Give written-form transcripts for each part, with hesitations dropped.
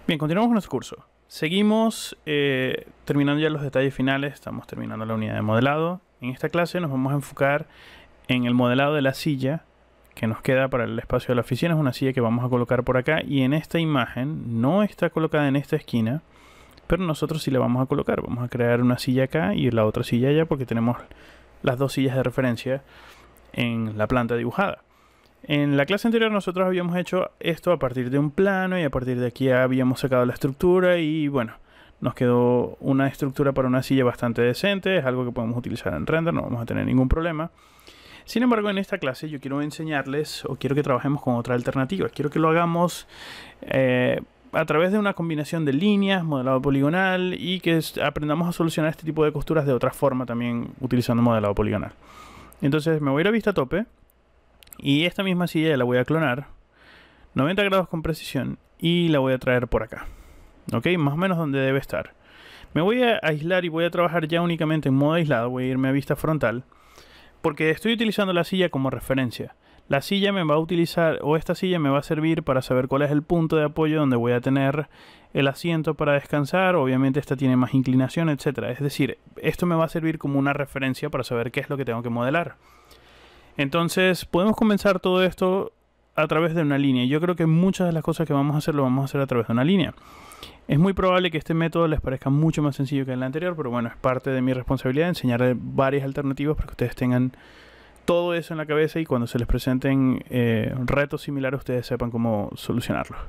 Bien, continuamos con nuestro curso. Seguimos terminando ya los detalles finales, estamos terminando la unidad de modelado. En esta clase nos vamos a enfocar en el modelado de la silla que nos queda para el espacio de la oficina. Es una silla que vamos a colocar por acá y en esta imagen no está colocada en esta esquina, pero nosotros sí la vamos a colocar. Vamos a crear una silla acá y la otra silla allá porque tenemos las dos sillas de referencia en la planta dibujada. En la clase anterior nosotros habíamos hecho esto a partir de un plano y a partir de aquí habíamos sacado la estructura y bueno, nos quedó una estructura para una silla bastante decente, es algo que podemos utilizar en render, no vamos a tener ningún problema. Sin embargo, en esta clase yo quiero enseñarles o quiero que trabajemos con otra alternativa. Quiero que lo hagamos a través de una combinación de líneas, modelado poligonal y que aprendamos a solucionar este tipo de costuras de otra forma también utilizando modelado poligonal. Entonces me voy a ir a vista tope. Y esta misma silla la voy a clonar 90 grados con precisión y la voy a traer por acá. Ok, más o menos donde debe estar. Me voy a aislar y voy a trabajar ya únicamente en modo aislado. Voy a irme a vista frontal porque estoy utilizando la silla como referencia. La silla me va a utilizar, o esta silla me va a servir para saber cuál es el punto de apoyo donde voy a tener el asiento para descansar. Obviamente esta tiene más inclinación, etc. Es decir, esto me va a servir como una referencia para saber qué es lo que tengo que modelar. Entonces podemos comenzar todo esto a través de una línea. Yo creo que muchas de las cosas que vamos a hacer lo vamos a hacer a través de una línea. Es muy probable que este método les parezca mucho más sencillo que el anterior, pero bueno, es parte de mi responsabilidad enseñarles varias alternativas para que ustedes tengan todo eso en la cabeza y cuando se les presenten retos similares ustedes sepan cómo solucionarlos.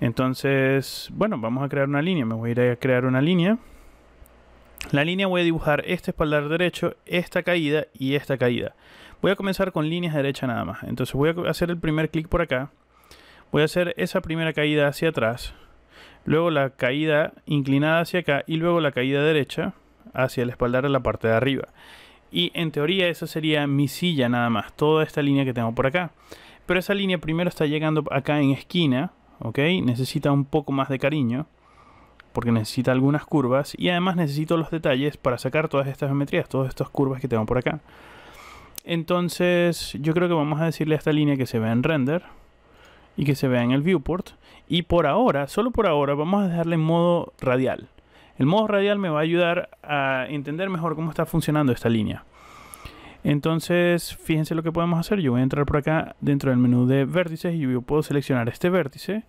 Entonces, bueno, vamos a crear una línea. Me voy a ir a crear una línea. La línea voy a dibujar este espaldar derecho, esta caída y esta caída. Voy a comenzar con líneas derecha nada más. Entonces voy a hacer el primer clic por acá. Voy a hacer esa primera caída hacia atrás. Luego la caída inclinada hacia acá. Y luego la caída derecha hacia el espaldar en la parte de arriba. Y en teoría esa sería mi silla nada más. Toda esta línea que tengo por acá. Pero esa línea primero está llegando acá en esquina. ¿Ok? Necesita un poco más de cariño. Porque necesita algunas curvas. Y además necesito los detalles para sacar todas estas geometrías. Todas estas curvas que tengo por acá. Entonces yo creo que vamos a decirle a esta línea que se vea en render y que se vea en el viewport. Y por ahora, solo por ahora, vamos a dejarle en modo radial. El modo radial me va a ayudar a entender mejor cómo está funcionando esta línea. Entonces fíjense lo que podemos hacer. Yo voy a entrar por acá dentro del menú de vértices y yo puedo seleccionar este vértice.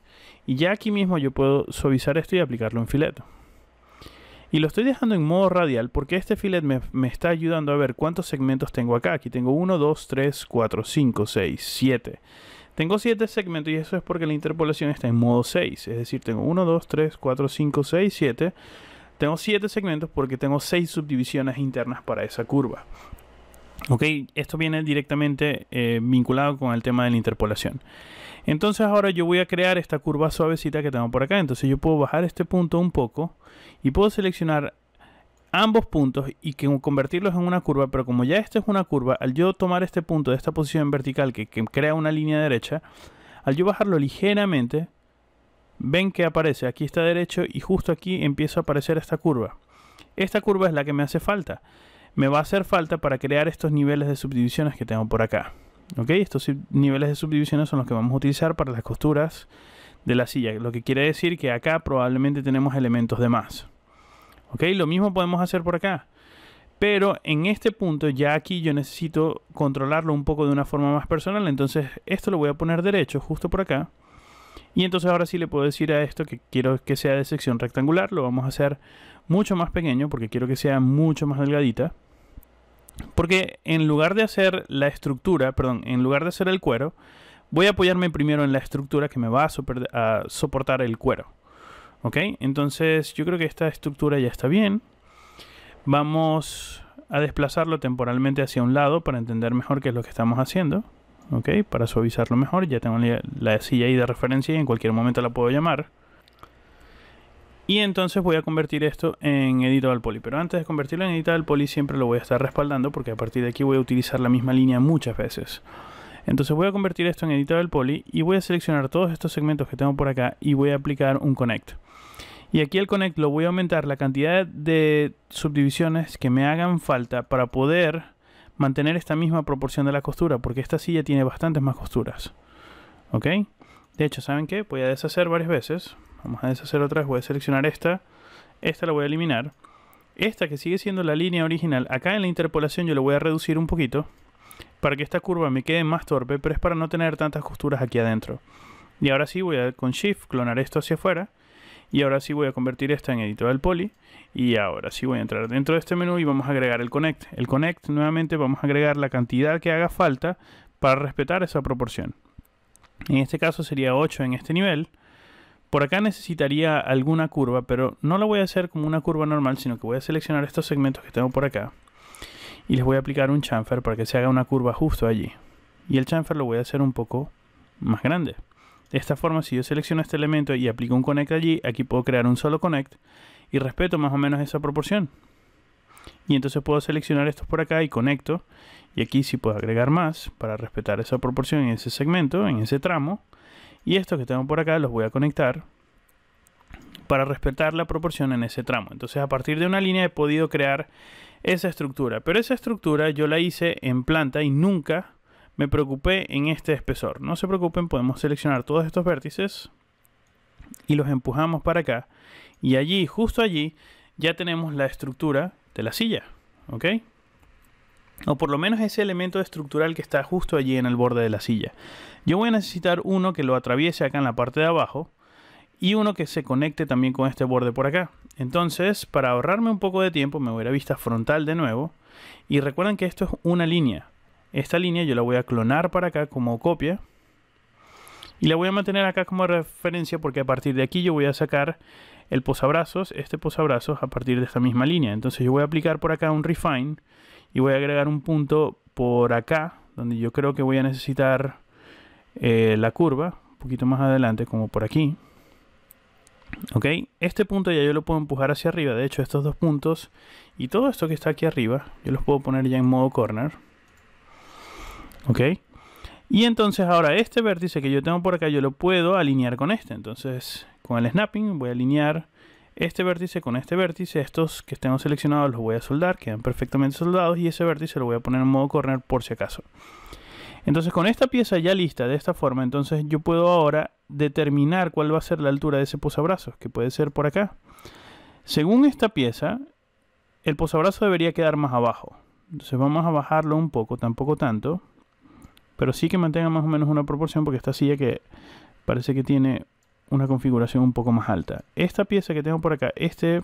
Y ya aquí mismo yo puedo suavizar esto y aplicarlo en fileto. Y lo estoy dejando en modo radial porque este filet me está ayudando a ver cuántos segmentos tengo acá. Aquí tengo 1, 2, 3, 4, 5, 6, 7. Tengo 7 segmentos y eso es porque la interpolación está en modo 6. Es decir, tengo 1, 2, 3, 4, 5, 6, 7. Tengo 7 segmentos porque tengo 6 subdivisiones internas para esa curva. Ok, esto viene directamente vinculado con el tema de la interpolación. Entonces ahora yo voy a crear esta curva suavecita que tengo por acá. Entonces yo puedo bajar este punto un poco y puedo seleccionar ambos puntos y convertirlos en una curva. Pero como ya esta es una curva, al yo tomar este punto de esta posición vertical que crea una línea derecha, al yo bajarlo ligeramente, ven que aparece, aquí está derecho y justo aquí empieza a aparecer esta curva. Esta curva es la que me hace falta. Me va a hacer falta para crear estos niveles de subdivisiones que tengo por acá. ¿Ok? Estos niveles de subdivisiones son los que vamos a utilizar para las costuras de la silla. Lo que quiere decir que acá probablemente tenemos elementos de más. ¿Ok? Lo mismo podemos hacer por acá. Pero en este punto ya aquí yo necesito controlarlo un poco de una forma más personal. Entonces esto lo voy a poner derecho justo por acá. Y entonces ahora sí le puedo decir a esto que quiero que sea de sección rectangular. Lo vamos a hacer mucho más pequeño porque quiero que sea mucho más delgadita. Porque en lugar de hacer la estructura, perdón, en lugar de hacer el cuero, voy a apoyarme primero en la estructura que me va a soportar el cuero. ¿Ok? Entonces yo creo que esta estructura ya está bien. Vamos a desplazarlo temporalmente hacia un lado para entender mejor qué es lo que estamos haciendo. ¿Ok? Para suavizarlo mejor. Ya tengo la silla ahí de referencia y en cualquier momento la puedo llamar. Y entonces voy a convertir esto en Editable Poly. Pero antes de convertirlo en Editable Poly siempre lo voy a estar respaldando porque a partir de aquí voy a utilizar la misma línea muchas veces. Entonces voy a convertir esto en Editable Poly y voy a seleccionar todos estos segmentos que tengo por acá y voy a aplicar un Connect. Y aquí el Connect lo voy a aumentar la cantidad de subdivisiones que me hagan falta para poder mantener esta misma proporción de la costura porque esta silla tiene bastantes más costuras. ¿Ok? De hecho, ¿saben qué? Voy a deshacer varias veces. Vamos a deshacer otra vez. Voy a seleccionar esta. Esta la voy a eliminar. Esta que sigue siendo la línea original, acá en la interpolación yo lo voy a reducir un poquito para que esta curva me quede más torpe, pero es para no tener tantas costuras aquí adentro. Y ahora sí voy a con Shift clonar esto hacia afuera. Y ahora sí voy a convertir esta en editor del poly. Y ahora sí voy a entrar dentro de este menú y vamos a agregar el Connect. El Connect nuevamente vamos a agregar la cantidad que haga falta para respetar esa proporción. En este caso sería 8 en este nivel. Por acá necesitaría alguna curva, pero no la voy a hacer como una curva normal, sino que voy a seleccionar estos segmentos que tengo por acá. Y les voy a aplicar un chamfer para que se haga una curva justo allí. Y el chamfer lo voy a hacer un poco más grande. De esta forma, si yo selecciono este elemento y aplico un Connect allí, aquí puedo crear un solo Connect y respeto más o menos esa proporción. Y entonces puedo seleccionar estos por acá y conecto. Y aquí sí puedo agregar más para respetar esa proporción en ese segmento, en ese tramo. Y estos que tengo por acá los voy a conectar para respetar la proporción en ese tramo. Entonces a partir de una línea he podido crear esa estructura. Pero esa estructura yo la hice en planta y nunca me preocupé en este espesor. No se preocupen, podemos seleccionar todos estos vértices y los empujamos para acá. Y allí, justo allí, ya tenemos la estructura de la silla. ¿Ok? O por lo menos ese elemento estructural que está justo allí en el borde de la silla. Yo voy a necesitar uno que lo atraviese acá en la parte de abajo y uno que se conecte también con este borde por acá. Entonces, para ahorrarme un poco de tiempo, me voy a ir a vista frontal de nuevo. Y recuerden que esto es una línea. Esta línea yo la voy a clonar para acá como copia. Y la voy a mantener acá como referencia porque a partir de aquí yo voy a sacar el posabrazos, este posabrazos a partir de esta misma línea. Entonces yo voy a aplicar por acá un refine. Y voy a agregar un punto por acá, donde yo creo que voy a necesitar la curva, un poquito más adelante, como por aquí. Ok, este punto ya yo lo puedo empujar hacia arriba. De hecho, estos dos puntos y todo esto que está aquí arriba, yo los puedo poner ya en modo corner. Ok, y entonces ahora este vértice que yo tengo por acá, yo lo puedo alinear con este. Entonces, con el snapping voy a alinear este vértice con este vértice. Estos que tengo seleccionados los voy a soldar, quedan perfectamente soldados, y ese vértice lo voy a poner en modo corner por si acaso. Entonces con esta pieza ya lista de esta forma, entonces yo puedo ahora determinar cuál va a ser la altura de ese posabrazos, que puede ser por acá. Según esta pieza, el posabrazo debería quedar más abajo. Entonces vamos a bajarlo un poco, tampoco tanto, pero sí que mantenga más o menos una proporción, porque esta silla que parece que tiene una configuración un poco más alta. Esta pieza que tengo por acá, este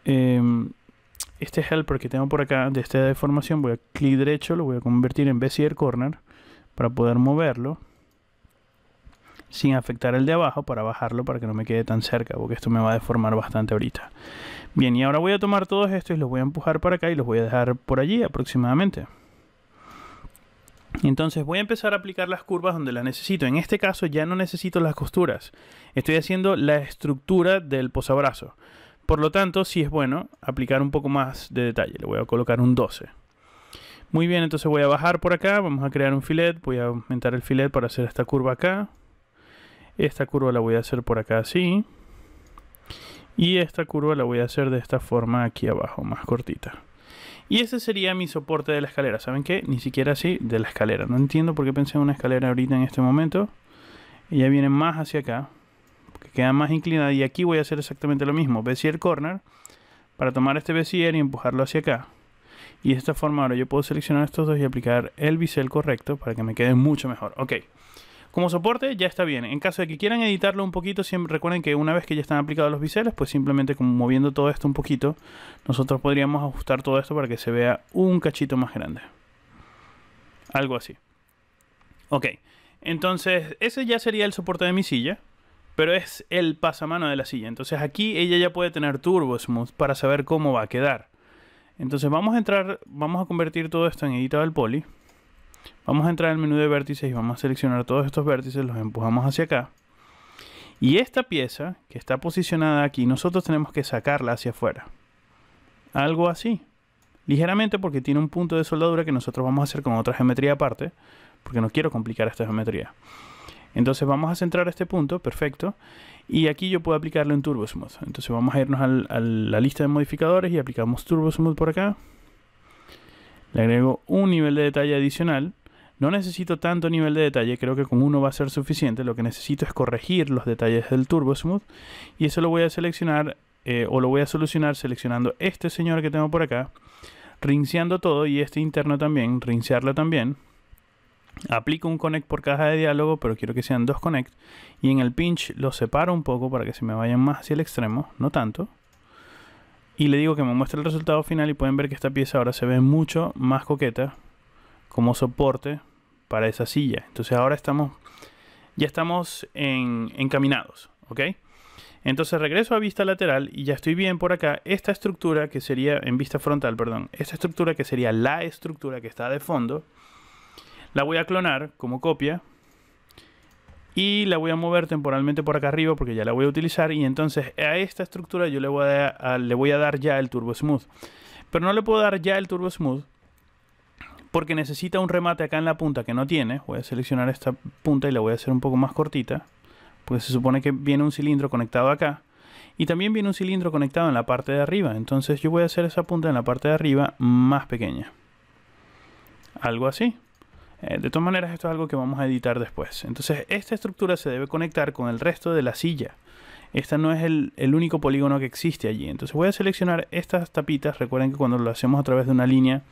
helper que tengo por acá de esta deformación, voy a clic derecho, lo voy a convertir en Bezier Corner para poder moverlo sin afectar el de abajo, para bajarlo para que no me quede tan cerca, porque esto me va a deformar bastante ahorita. Bien, y ahora voy a tomar todos estos y los voy a empujar para acá y los voy a dejar por allí aproximadamente. Entonces voy a empezar a aplicar las curvas donde las necesito. En este caso ya no necesito las costuras. Estoy haciendo la estructura del posabrazo. Por lo tanto, sí es bueno aplicar un poco más de detalle. Le voy a colocar un 12. Muy bien, entonces voy a bajar por acá. Vamos a crear un filet. Voy a aumentar el filet para hacer esta curva acá. Esta curva la voy a hacer por acá así. Y esta curva la voy a hacer de esta forma aquí abajo, más cortita. Y ese sería mi soporte de la escalera. ¿Saben qué? Ni siquiera así de la escalera. No entiendo por qué pensé en una escalera ahorita en este momento. Ella viene más hacia acá, porque queda más inclinada. Y aquí voy a hacer exactamente lo mismo. Bezier Corner, para tomar este Bezier y empujarlo hacia acá. Y de esta forma ahora yo puedo seleccionar estos dos y aplicar el bisel correcto para que me quede mucho mejor. Ok. Como soporte ya está bien. En caso de que quieran editarlo un poquito, siempre recuerden que una vez que ya están aplicados los biseles, pues simplemente como moviendo todo esto un poquito, nosotros podríamos ajustar todo esto para que se vea un cachito más grande. Algo así. Ok, entonces ese ya sería el soporte de mi silla, pero es el pasamano de la silla. Entonces aquí ella ya puede tener Turbo Smooth para saber cómo va a quedar. Entonces vamos a convertir todo esto en Editable Poly. Vamos a entrar al menú de vértices y vamos a seleccionar todos estos vértices, los empujamos hacia acá. Y esta pieza que está posicionada aquí, nosotros tenemos que sacarla hacia afuera. Algo así. Ligeramente, porque tiene un punto de soldadura que nosotros vamos a hacer con otra geometría aparte, porque no quiero complicar esta geometría. Entonces vamos a centrar este punto, perfecto. Y aquí yo puedo aplicarle un Turbo Smooth. Entonces vamos a irnos a la lista de modificadores y aplicamos Turbo Smooth por acá. Le agrego un nivel de detalle adicional. No necesito tanto nivel de detalle, creo que con uno va a ser suficiente. Lo que necesito es corregir los detalles del Turbo Smooth y eso lo voy a seleccionar o lo voy a solucionar seleccionando este señor que tengo por acá, rinseando todo y este interno también, rinsearlo también. Aplico un connect por caja de diálogo, pero quiero que sean 2 connect y en el pinch los separo un poco para que se me vayan más hacia el extremo, no tanto. Y le digo que me muestre el resultado final y pueden ver que esta pieza ahora se ve mucho más coqueta como soporte para esa silla. Entonces ahora ya estamos encaminados, ¿ok? Entonces regreso a vista lateral y ya estoy bien por acá. Esta estructura que sería, en vista frontal, perdón, esta estructura que sería la estructura que está de fondo, la voy a clonar como copia y la voy a mover temporalmente por acá arriba porque ya la voy a utilizar, y entonces a esta estructura yo le voy a dar ya el Turbo Smooth. Pero no le puedo dar ya el Turbo Smooth porque necesita un remate acá en la punta que no tiene. Voy a seleccionar esta punta y la voy a hacer un poco más cortita, porque se supone que viene un cilindro conectado acá y también viene un cilindro conectado en la parte de arriba. Entonces yo voy a hacer esa punta en la parte de arriba más pequeña, algo así. De todas maneras, esto es algo que vamos a editar después. Entonces esta estructura se debe conectar con el resto de la silla. Esta no es el único polígono que existe allí. Entonces voy a seleccionar estas tapitas. Recuerden que cuando lo hacemos a través de una línea,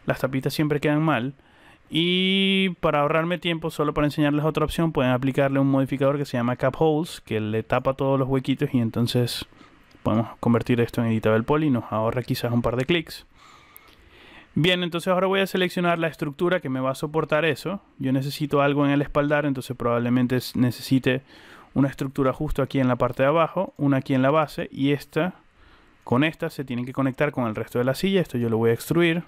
las tapitas siempre quedan mal. Y para ahorrarme tiempo, solo para enseñarles otra opción, pueden aplicarle un modificador que se llama Cap Holes, que le tapa todos los huequitos y entonces podemos convertir esto en Editable Poly. Nos ahorra quizás un par de clics. Bien, entonces ahora voy a seleccionar la estructura que me va a soportar eso. Yo necesito algo en el espaldar, entonces probablemente necesite una estructura justo aquí en la parte de abajo, una aquí en la base, y esta, con esta se tienen que conectar con el resto de la silla. Esto yo lo voy a extruir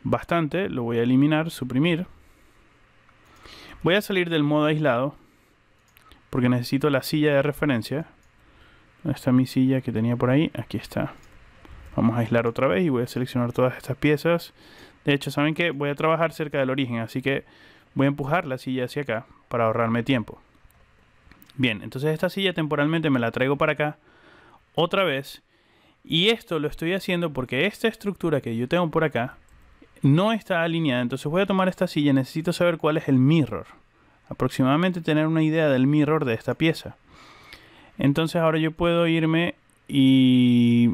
bastante, lo voy a eliminar, suprimir. Voy a salir del modo aislado porque necesito la silla de referencia. ¿Dónde está mi silla que tenía por ahí? Aquí está. Vamos a aislar otra vez y voy a seleccionar todas estas piezas. De hecho, ¿saben qué? Voy a trabajar cerca del origen, así que voy a empujar la silla hacia acá para ahorrarme tiempo. Bien, entonces esta silla temporalmente me la traigo para acá otra vez. Y esto lo estoy haciendo porque esta estructura que yo tengo por acá no está alineada. Entonces voy a tomar esta silla, necesito saber cuál es el mirror. Aproximadamente tener una idea del mirror de esta pieza. Entonces ahora yo puedo irme y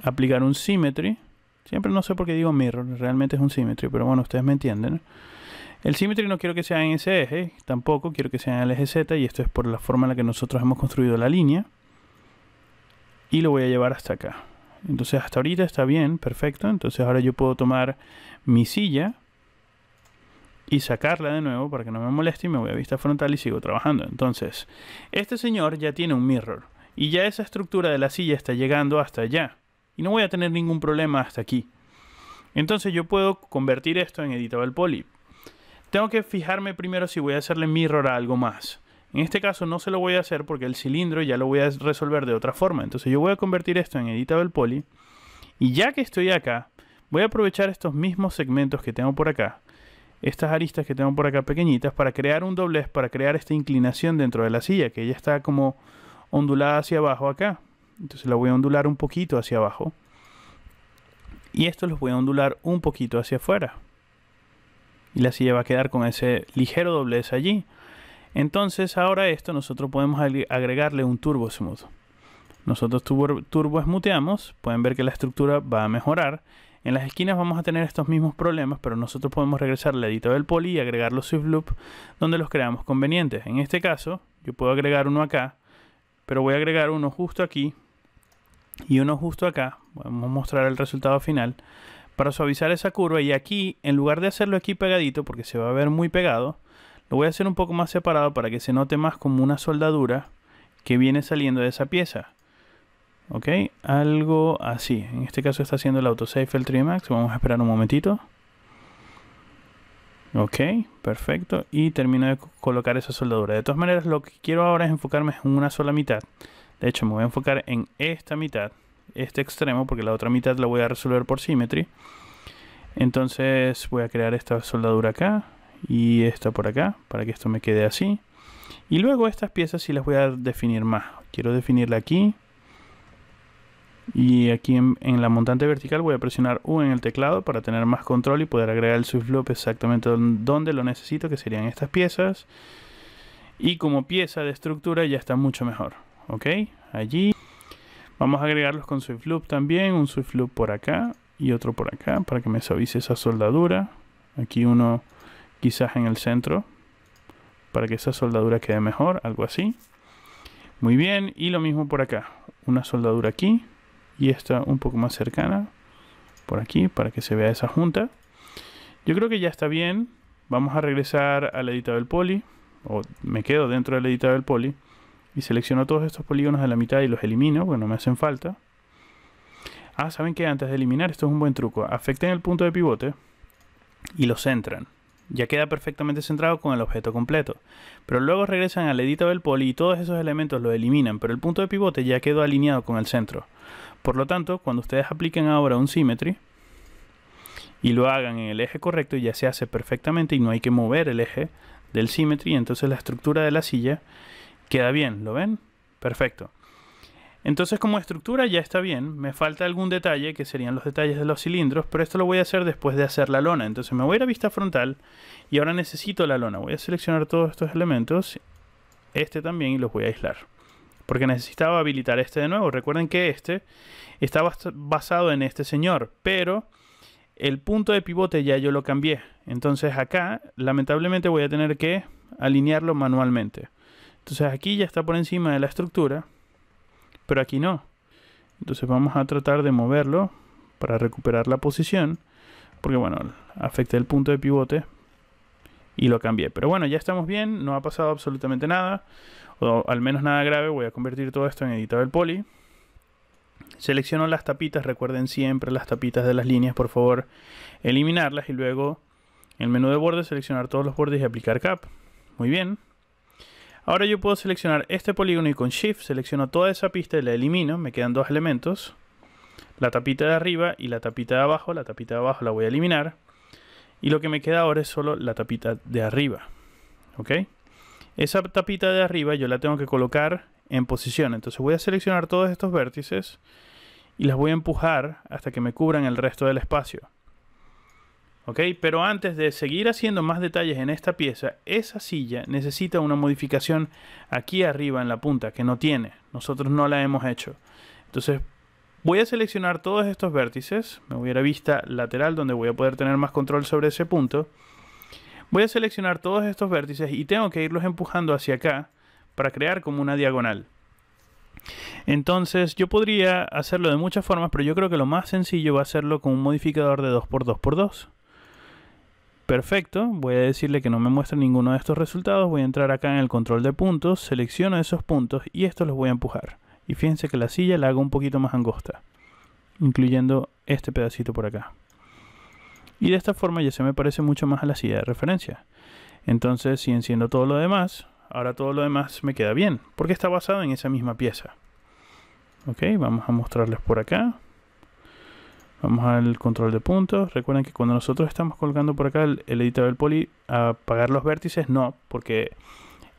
aplicar un symmetry. Siempre no sé por qué digo mirror, realmente es un symmetry, pero bueno, ustedes me entienden. El symmetry no quiero que sea en ese eje, tampoco quiero que sea en el eje Z, y esto es por la forma en la que nosotros hemos construido la línea. Y lo voy a llevar hasta acá. Entonces hasta ahorita está bien, perfecto. Entonces ahora yo puedo tomar mi silla y sacarla de nuevo para que no me moleste y me voy a vista frontal y sigo trabajando. Entonces, este señor ya tiene un mirror y ya esa estructura de la silla está llegando hasta allá. Y no voy a tener ningún problema hasta aquí. Entonces yo puedo convertir esto en Editable Poly. Tengo que fijarme primero si voy a hacerle mirror a algo más. En este caso no se lo voy a hacer porque el cilindro ya lo voy a resolver de otra forma. Entonces yo voy a convertir esto en Editable Poly. Y ya que estoy acá, voy a aprovechar estos mismos segmentos que tengo por acá, estas aristas que tengo por acá pequeñitas, para crear un doblez, para crear esta inclinación dentro de la silla, que ya está como ondulada hacia abajo acá. Entonces la voy a ondular un poquito hacia abajo. Y esto los voy a ondular un poquito hacia afuera. Y la silla va a quedar con ese ligero doblez allí. Entonces ahora a esto nosotros podemos agregarle un Turbo Smooth. Nosotros turbo smootheamos, pueden ver que la estructura va a mejorar. En las esquinas vamos a tener estos mismos problemas, pero nosotros podemos regresar al Editable Poly y agregar los Swift Loop donde los creamos convenientes. En este caso, yo puedo agregar uno acá, pero voy a agregar uno justo aquí y uno justo acá. Vamos a mostrar el resultado final para suavizar esa curva. Y aquí, en lugar de hacerlo aquí pegadito, porque se va a ver muy pegado, lo voy a hacer un poco más separado para que se note más como una soldadura que viene saliendo de esa pieza. Ok, algo así. En este caso está haciendo el autosave L3 Max. Vamos a esperar un momentito. Ok, perfecto. Y termino de colocar esa soldadura. De todas maneras, lo que quiero ahora es enfocarme en una sola mitad. De hecho, me voy a enfocar en esta mitad, este extremo, porque la otra mitad la voy a resolver por symmetry. Entonces voy a crear esta soldadura acá y esta por acá, para que esto me quede así. Y luego estas piezas sí las voy a definir más. Quiero definirla aquí Y aquí en la montante vertical voy a presionar U en el teclado para tener más control y poder agregar el Swift Loop exactamente donde lo necesito, que serían estas piezas. Y como pieza de estructura ya está mucho mejor. Ok, allí vamos a agregarlos con Swift Loop también. Un Swift Loop por acá y otro por acá para que me suavice esa soldadura. Aquí uno quizás en el centro para que esa soldadura quede mejor, algo así. Muy bien, y lo mismo por acá. Una soldadura aquí y esta un poco más cercana por aquí para que se vea esa junta. Yo creo que ya está bien. Vamos a regresar al editable poly, o me quedo dentro del editable poly y selecciono todos estos polígonos de la mitad y los elimino porque no me hacen falta. ¿Saben qué? Antes de eliminar, esto es un buen truco. Afecten el punto de pivote y lo centran. Ya queda perfectamente centrado con el objeto completo. Pero luego regresan al editable poly y todos esos elementos los eliminan, pero el punto de pivote ya quedó alineado con el centro. Por lo tanto, cuando ustedes apliquen ahora un symmetry y lo hagan en el eje correcto, ya se hace perfectamente y no hay que mover el eje del symmetry, entonces la estructura de la silla queda bien. ¿Lo ven? Perfecto. Entonces, como estructura ya está bien. Me falta algún detalle, que serían los detalles de los cilindros, pero esto lo voy a hacer después de hacer la lona. Entonces me voy a ir a vista frontal y ahora necesito la lona. Voy a seleccionar todos estos elementos, este también, y los voy a aislar, porque necesitaba habilitar este de nuevo. Recuerden que este está basado en este señor, pero el punto de pivote ya yo lo cambié. Entonces acá, lamentablemente, voy a tener que alinearlo manualmente. Entonces aquí ya está por encima de la estructura, pero aquí no. Entonces vamos a tratar de moverlo para recuperar la posición, porque bueno, afecté el punto de pivote y lo cambié. Pero bueno, ya estamos bien, no ha pasado absolutamente nada, o al menos nada grave. Voy a convertir todo esto en editable poly. Selecciono las tapitas, recuerden siempre las tapitas de las líneas, por favor, eliminarlas, y luego en el menú de bordes seleccionar todos los bordes y aplicar cap. Muy bien. Ahora yo puedo seleccionar este polígono y con Shift selecciono toda esa pista y la elimino. Me quedan dos elementos, la tapita de arriba y la tapita de abajo. La tapita de abajo la voy a eliminar y lo que me queda ahora es solo la tapita de arriba. ¿Ok? Esa tapita de arriba yo la tengo que colocar en posición. Entonces voy a seleccionar todos estos vértices y las voy a empujar hasta que me cubran el resto del espacio. ¿Ok? Pero antes de seguir haciendo más detalles en esta pieza, esa silla necesita una modificación aquí arriba en la punta, que no tiene. Nosotros no la hemos hecho. Entonces voy a seleccionar todos estos vértices. Me voy a ir a vista lateral, donde voy a poder tener más control sobre ese punto. Voy a seleccionar todos estos vértices y tengo que irlos empujando hacia acá para crear como una diagonal. Entonces yo podría hacerlo de muchas formas, pero yo creo que lo más sencillo va a hacerlo con un modificador de 2×2×2. Perfecto, voy a decirle que no me muestre ninguno de estos resultados. Voy a entrar acá en el control de puntos, selecciono esos puntos y estos los voy a empujar. Y fíjense que la silla la hago un poquito más angosta, incluyendo este pedacito por acá. Y de esta forma ya se me parece mucho más a la silla de referencia. Entonces, si enciendo todo lo demás, ahora todo lo demás me queda bien, porque está basado en esa misma pieza. Ok, vamos a mostrarles por acá. Vamos al control de puntos. Recuerden que cuando nosotros estamos colocando por acá el editable poly, apagar los vértices no, porque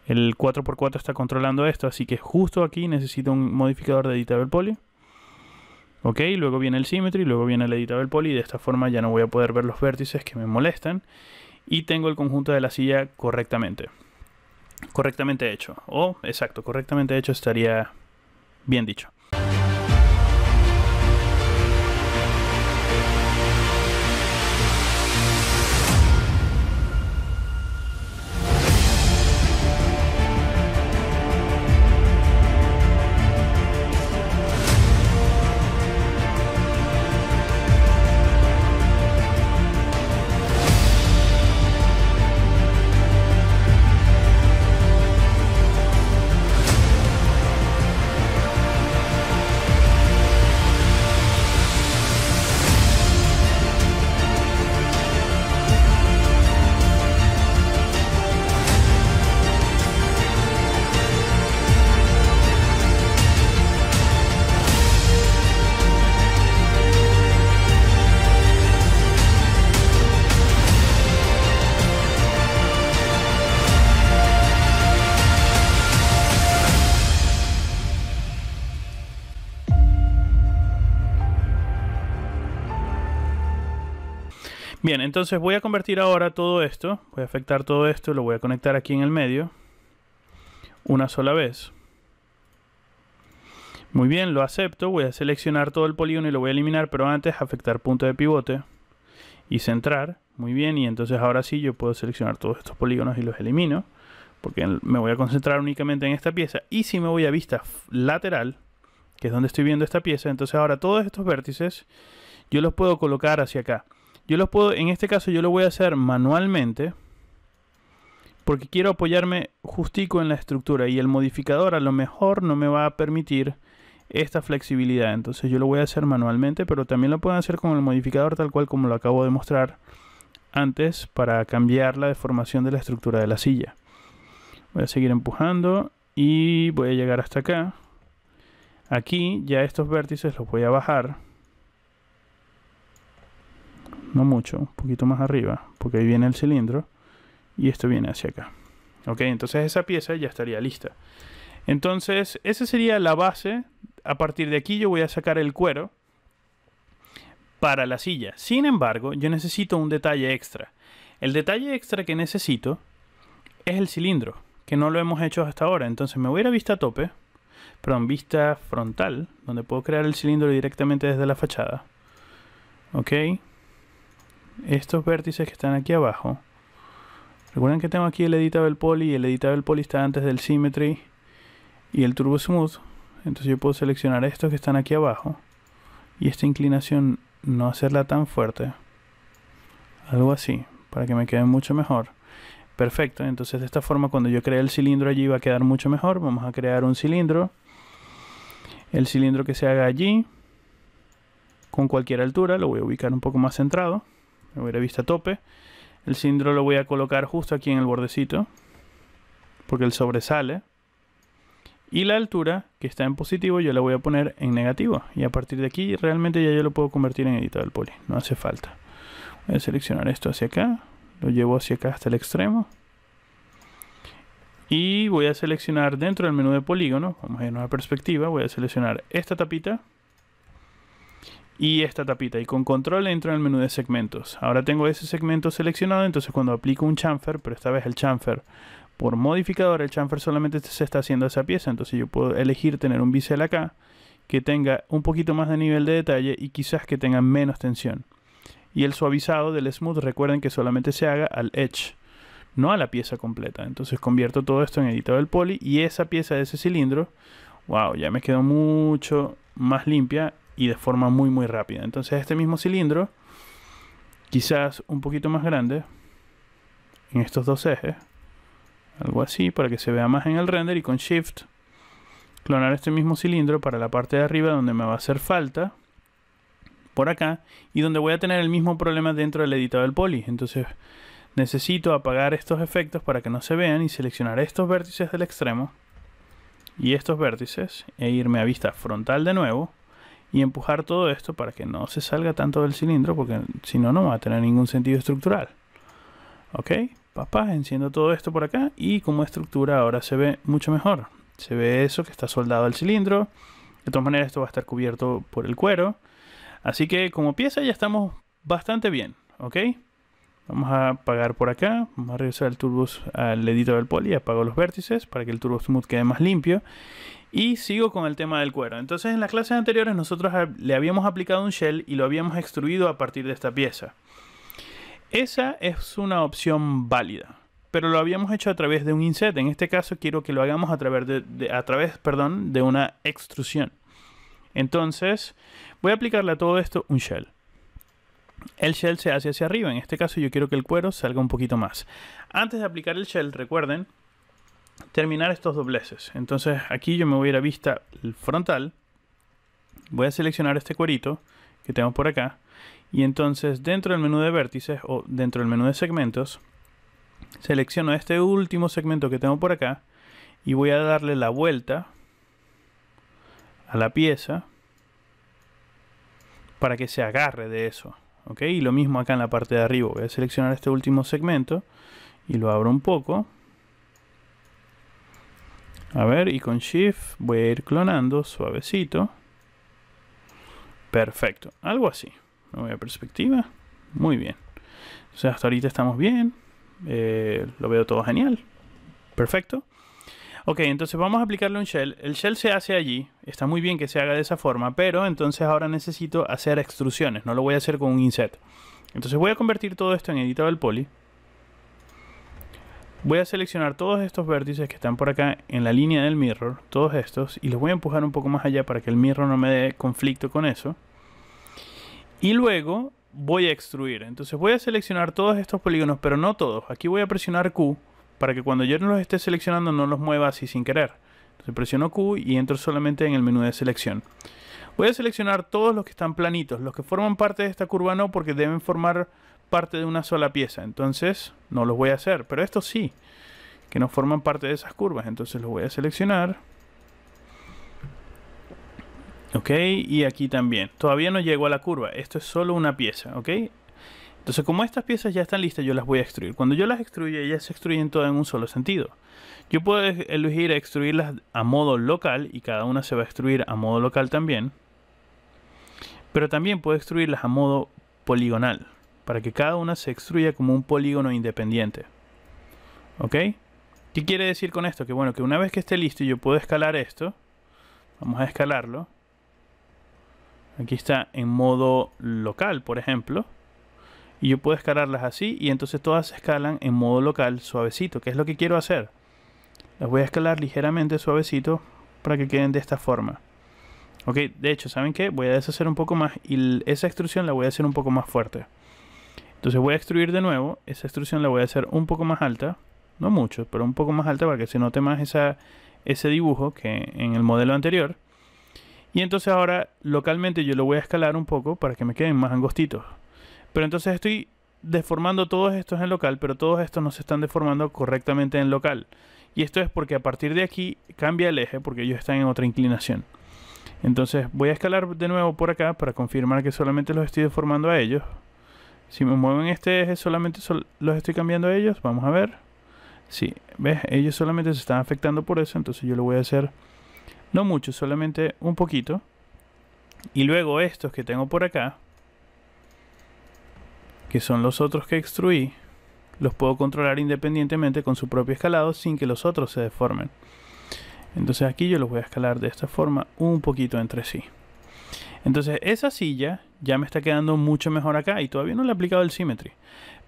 el 4×4 está controlando esto, así que justo aquí necesito un modificador de editable poly. Ok, luego viene el symmetry, luego viene el editable poly, y de esta forma ya no voy a poder ver los vértices que me molestan y tengo el conjunto de la silla correctamente hecho, o exacto, correctamente hecho estaría bien dicho. Bien, entonces voy a convertir ahora todo esto, voy a afectar todo esto, lo voy a conectar aquí en el medio, una sola vez. Muy bien, lo acepto, voy a seleccionar todo el polígono y lo voy a eliminar, pero antes afectar punto de pivote y centrar. Muy bien, y entonces ahora sí yo puedo seleccionar todos estos polígonos y los elimino, porque me voy a concentrar únicamente en esta pieza. Y si me voy a vista lateral, que es donde estoy viendo esta pieza, entonces ahora todos estos vértices yo los puedo colocar hacia acá. Yo los puedo, en este caso yo lo voy a hacer manualmente, porque quiero apoyarme justico en la estructura y el modificador a lo mejor no me va a permitir esta flexibilidad. Entonces yo lo voy a hacer manualmente, pero también lo pueden hacer con el modificador tal cual como lo acabo de mostrar antes para cambiar la deformación de la estructura de la silla. Voy a seguir empujando y voy a llegar hasta acá. Aquí ya estos vértices los voy a bajar. No mucho, un poquito más arriba, porque ahí viene el cilindro y esto viene hacia acá. Ok, entonces esa pieza ya estaría lista. Entonces esa sería la base. A partir de aquí yo voy a sacar el cuero para la silla. Sin embargo, yo necesito un detalle extra. El detalle extra que necesito es el cilindro, que no lo hemos hecho hasta ahora. Entonces me voy a ir a vista tope, perdón, vista frontal, donde puedo crear el cilindro directamente desde la fachada. Ok. Estos vértices que están aquí abajo. Recuerden que tengo aquí el Editable Poly y el Editable Poly está antes del Symmetry y el Turbo Smooth. Entonces yo puedo seleccionar estos que están aquí abajo y esta inclinación no hacerla tan fuerte. Algo así, para que me quede mucho mejor. Perfecto, entonces de esta forma cuando yo cree el cilindro allí va a quedar mucho mejor. Vamos a crear un cilindro. El cilindro que se haga allí, con cualquier altura, lo voy a ubicar un poco más centrado. Me voy a ir a vista tope. El cilindro lo voy a colocar justo aquí en el bordecito, porque él sobresale. Y la altura, que está en positivo, yo la voy a poner en negativo. Y a partir de aquí, realmente ya yo lo puedo convertir en Editable Poly. No hace falta. Voy a seleccionar esto hacia acá. Lo llevo hacia acá hasta el extremo. Y voy a seleccionar dentro del menú de polígono. Vamos a irnos a perspectiva. Voy a seleccionar esta tapita. Y esta tapita. Y con control entro en el menú de segmentos. Ahora tengo ese segmento seleccionado. Entonces cuando aplico un chamfer, pero esta vez el chamfer por modificador, el chamfer solamente se está haciendo esa pieza. Entonces yo puedo elegir tener un bisel acá que tenga un poquito más de nivel de detalle y quizás que tenga menos tensión. Y el suavizado del smooth, recuerden que solamente se haga al edge, no a la pieza completa. Entonces convierto todo esto en Editable Poly y esa pieza de ese cilindro, wow, ya me quedó mucho más limpia y de forma muy rápida. Entonces este mismo cilindro, quizás un poquito más grande en estos dos ejes, algo así para que se vea más en el render, y con Shift clonar este mismo cilindro para la parte de arriba donde me va a hacer falta, por acá, y donde voy a tener el mismo problema dentro del Editable Poly. Entonces necesito apagar estos efectos para que no se vean y seleccionar estos vértices del extremo y estos vértices e irme a vista frontal de nuevo y empujar todo esto para que no se salga tanto del cilindro, porque si no, no va a tener ningún sentido estructural. Ok, papá, enciendo todo esto por acá y como estructura ahora se ve mucho mejor. Se ve eso que está soldado al cilindro. De todas maneras esto va a estar cubierto por el cuero. Así que como pieza ya estamos bastante bien, ¿ok? Vamos a apagar por acá. Vamos a regresar al Turbo, al Editable Poly. Apago los vértices para que el Turbo Smooth quede más limpio. Y sigo con el tema del cuero. Entonces en las clases anteriores nosotros le habíamos aplicado un shell y lo habíamos extruido a partir de esta pieza. Esa es una opción válida, pero lo habíamos hecho a través de un inset. En este caso quiero que lo hagamos a través de una extrusión. Entonces voy a aplicarle a todo esto un shell. El shell se hace hacia arriba. En este caso yo quiero que el cuero salga un poquito más. Antes de aplicar el shell, recuerden terminar estos dobleces. Entonces aquí yo me voy a ir a vista frontal. Voy a seleccionar este cuerito que tengo por acá. Y entonces dentro del menú de vértices o dentro del menú de segmentos, selecciono este último segmento que tengo por acá y voy a darle la vuelta a la pieza para que se agarre de eso. ¿Ok? Y lo mismo acá en la parte de arriba. Voy a seleccionar este último segmento y lo abro un poco. A ver, y con Shift voy a ir clonando suavecito. Perfecto, algo así. Me voy a perspectiva. Muy bien. Entonces hasta ahorita estamos bien. Lo veo todo genial. Perfecto. Ok, entonces vamos a aplicarle un shell. El shell se hace allí. Está muy bien que se haga de esa forma, pero entonces ahora necesito hacer extrusiones. No lo voy a hacer con un inset. Entonces voy a convertir todo esto en editable poly. Voy a seleccionar todos estos vértices que están por acá en la línea del mirror, todos estos, y los voy a empujar un poco más allá para que el mirror no me dé conflicto con eso. Y luego voy a extruir. Entonces voy a seleccionar todos estos polígonos, pero no todos. Aquí voy a presionar Q para que cuando yo no los esté seleccionando no los mueva así sin querer. Entonces presiono Q y entro solamente en el menú de selección. Voy a seleccionar todos los que están planitos. Los que forman parte de esta curva no, porque deben formar parte de una sola pieza. Entonces no los voy a hacer. Pero estos sí, que no forman parte de esas curvas. Entonces los voy a seleccionar. Ok, y aquí también. Todavía no llego a la curva. Esto es solo una pieza, ok. Entonces, como estas piezas ya están listas, yo las voy a extruir. Cuando yo las extruya, ellas se extruyen todas en un solo sentido. Yo puedo elegir extruirlas a modo local y cada una se va a extruir a modo local también. Pero también puedo extruirlas a modo poligonal, para que cada una se extruya como un polígono independiente. ¿Ok? ¿Qué quiere decir con esto? Que bueno, que una vez que esté listo yo puedo escalar esto. Vamos a escalarlo. Aquí está en modo local, por ejemplo. Y yo puedo escalarlas así y entonces todas se escalan en modo local suavecito, que es lo que quiero hacer. Las voy a escalar ligeramente suavecito para que queden de esta forma. Ok, de hecho, ¿saben qué? Voy a deshacer un poco más y esa extrusión la voy a hacer un poco más fuerte. Entonces voy a extruir de nuevo. Esa extrusión la voy a hacer un poco más alta. No mucho, pero un poco más alta para que se note más ese dibujo que en el modelo anterior. Y entonces ahora localmente yo lo voy a escalar un poco para que me queden más angostitos. Pero entonces estoy deformando todos estos en local, pero todos estos no se están deformando correctamente en local. Y esto es porque a partir de aquí cambia el eje porque ellos están en otra inclinación. Entonces voy a escalar de nuevo por acá para confirmar que solamente los estoy deformando a ellos. Si me muevo en este eje solamente los estoy cambiando a ellos. Vamos a ver. Sí, ¿ves? Ellos solamente se están afectando por eso. Entonces yo lo voy a hacer no mucho, solamente un poquito. Y luego estos que tengo por acá, que son los otros que extruí, los puedo controlar independientemente con su propio escalado sin que los otros se deformen. Entonces aquí yo los voy a escalar de esta forma un poquito entre sí. Entonces esa silla ya me está quedando mucho mejor acá y todavía no le he aplicado el symmetry.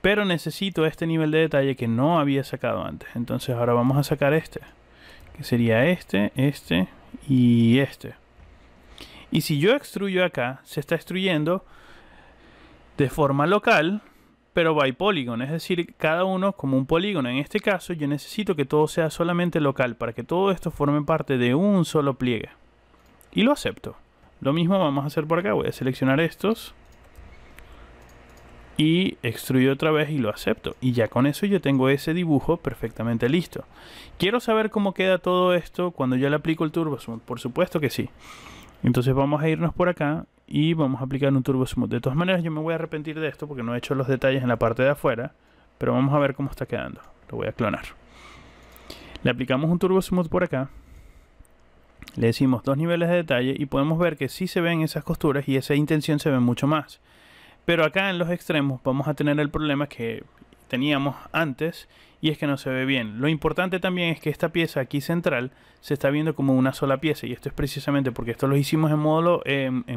Pero necesito este nivel de detalle que no había sacado antes. Entonces ahora vamos a sacar este, que sería este y este. Y si yo extruyo acá, se está extruyendo de forma local, pero by polygon, es decir, cada uno como un polígono. En este caso yo necesito que todo sea solamente local para que todo esto forme parte de un solo pliegue. Y lo acepto. Lo mismo vamos a hacer por acá. Voy a seleccionar estos y extruyo otra vez y lo acepto. Y ya con eso yo tengo ese dibujo perfectamente listo. Quiero saber cómo queda todo esto cuando yo le aplico el Turbo Smooth. Por supuesto que sí. Entonces vamos a irnos por acá y vamos a aplicar un Turbo Smooth. De todas maneras yo me voy a arrepentir de esto porque no he hecho los detalles en la parte de afuera. Pero vamos a ver cómo está quedando. Lo voy a clonar. Le aplicamos un Turbo Smooth por acá. Le decimos 2 niveles de detalle y podemos ver que sí se ven esas costuras y esa intención se ve mucho más. Pero acá en los extremos vamos a tener el problema que teníamos antes y es que no se ve bien. Lo importante también es que esta pieza aquí central se está viendo como una sola pieza y esto es precisamente porque esto lo hicimos en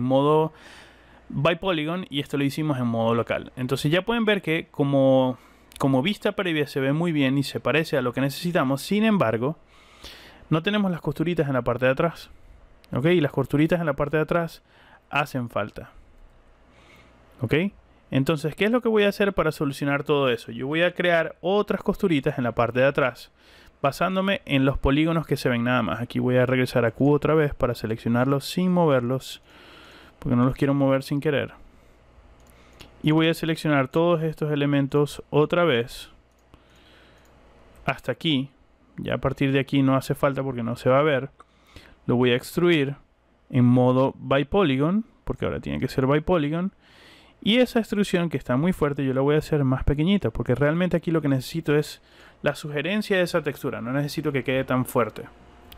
modo by polygon y esto lo hicimos en modo local. Entonces ya pueden ver que como vista previa se ve muy bien y se parece a lo que necesitamos. Sin embargo, no tenemos las costuritas en la parte de atrás. ¿Ok? Y las costuritas en la parte de atrás hacen falta. ¿Ok? Entonces, ¿qué es lo que voy a hacer para solucionar todo eso? Yo voy a crear otras costuritas en la parte de atrás, basándome en los polígonos que se ven nada más. Aquí voy a regresar a Q otra vez para seleccionarlos sin moverlos, porque no los quiero mover sin querer. Y voy a seleccionar todos estos elementos otra vez, hasta aquí. Ya a partir de aquí no hace falta porque no se va a ver. Lo voy a extruir en modo by polygon, porque ahora tiene que ser by polygon. Y esa extrusión que está muy fuerte yo la voy a hacer más pequeñita, porque realmente aquí lo que necesito es la sugerencia de esa textura. No necesito que quede tan fuerte.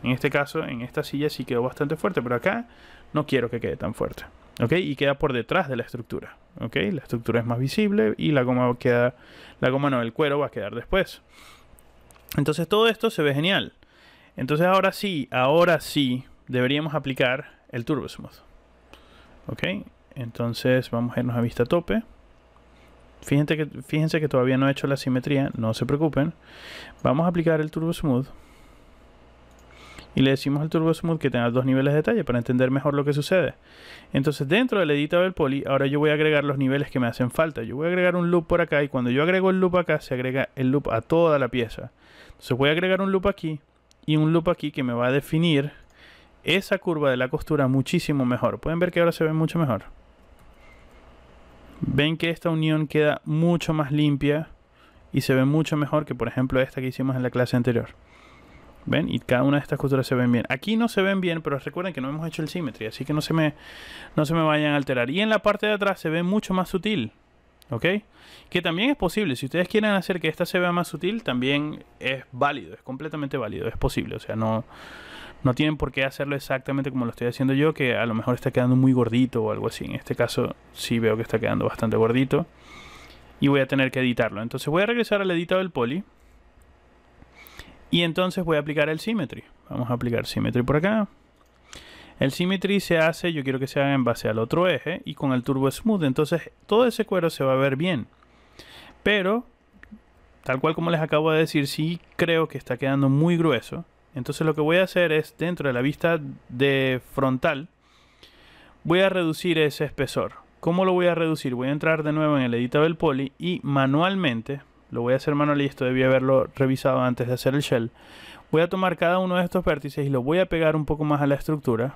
En este caso, en esta silla sí quedó bastante fuerte, pero acá no quiero que quede tan fuerte. ¿Ok? Y queda por detrás de la estructura. ¿Ok? La estructura es más visible y la goma queda... La goma no, el cuero va a quedar después. Entonces todo esto se ve genial. Entonces ahora sí deberíamos aplicar el Turbo Smooth. ¿Ok? Entonces vamos a irnos a vista tope. Fíjense que todavía no he hecho la simetría, no se preocupen. Vamos a aplicar el Turbo Smooth. Y le decimos al Turbo Smooth que tenga 2 niveles de detalle para entender mejor lo que sucede. Entonces dentro del Editable Poly, ahora yo voy a agregar los niveles que me hacen falta. Yo voy a agregar un loop por acá y cuando yo agrego el loop acá, se agrega el loop a toda la pieza. Entonces voy a agregar un loop aquí y un loop aquí que me va a definir esa curva de la costura muchísimo mejor. Pueden ver que ahora se ve mucho mejor. Ven que esta unión queda mucho más limpia y se ve mucho mejor que por ejemplo esta que hicimos en la clase anterior. ¿Ven? Y cada una de estas costuras se ven bien. Aquí no se ven bien, pero recuerden que no hemos hecho el symmetry, así que no se me vayan a alterar. Y en la parte de atrás se ve mucho más sutil. ¿Ok? Que también es posible. Si ustedes quieren hacer que esta se vea más sutil, también es válido. Es completamente válido. Es posible. O sea, no tienen por qué hacerlo exactamente como lo estoy haciendo yo, que a lo mejor está quedando muy gordito o algo así. En este caso sí veo que está quedando bastante gordito. Y voy a tener que editarlo. Entonces voy a regresar al Editable Poly. Y entonces voy a aplicar el Symmetry. Vamos a aplicar Symmetry por acá. El Symmetry se hace, yo quiero que se haga en base al otro eje y con el Turbo Smooth. Entonces todo ese cuero se va a ver bien. Pero, tal cual como les acabo de decir, sí creo que está quedando muy grueso. Entonces lo que voy a hacer es, dentro de la vista de frontal, voy a reducir ese espesor. ¿Cómo lo voy a reducir? Voy a entrar de nuevo en el Editable Poly y manualmente... Lo voy a hacer manual y esto debí haberlo revisado antes de hacer el shell. Voy a tomar cada uno de estos vértices y los voy a pegar un poco más a la estructura.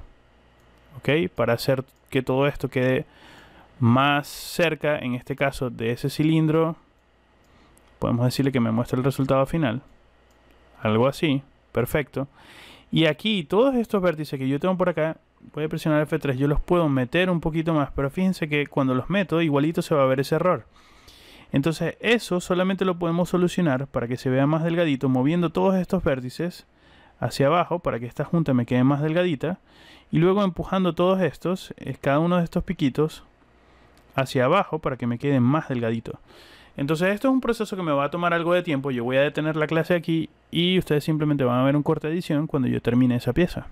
¿Ok? Para hacer que todo esto quede más cerca, en este caso, de ese cilindro. Podemos decirle que me muestre el resultado final. Algo así. Perfecto. Y aquí, todos estos vértices que yo tengo por acá, voy a presionar F3. Yo los puedo meter un poquito más, pero fíjense que cuando los meto, igualito se va a ver ese error. Entonces eso solamente lo podemos solucionar para que se vea más delgadito, moviendo todos estos vértices hacia abajo para que esta junta me quede más delgadita y luego empujando todos estos, cada uno de estos piquitos hacia abajo para que me quede más delgadito. Entonces esto es un proceso que me va a tomar algo de tiempo. Yo voy a detener la clase aquí y ustedes simplemente van a ver un corte de edición cuando yo termine esa pieza.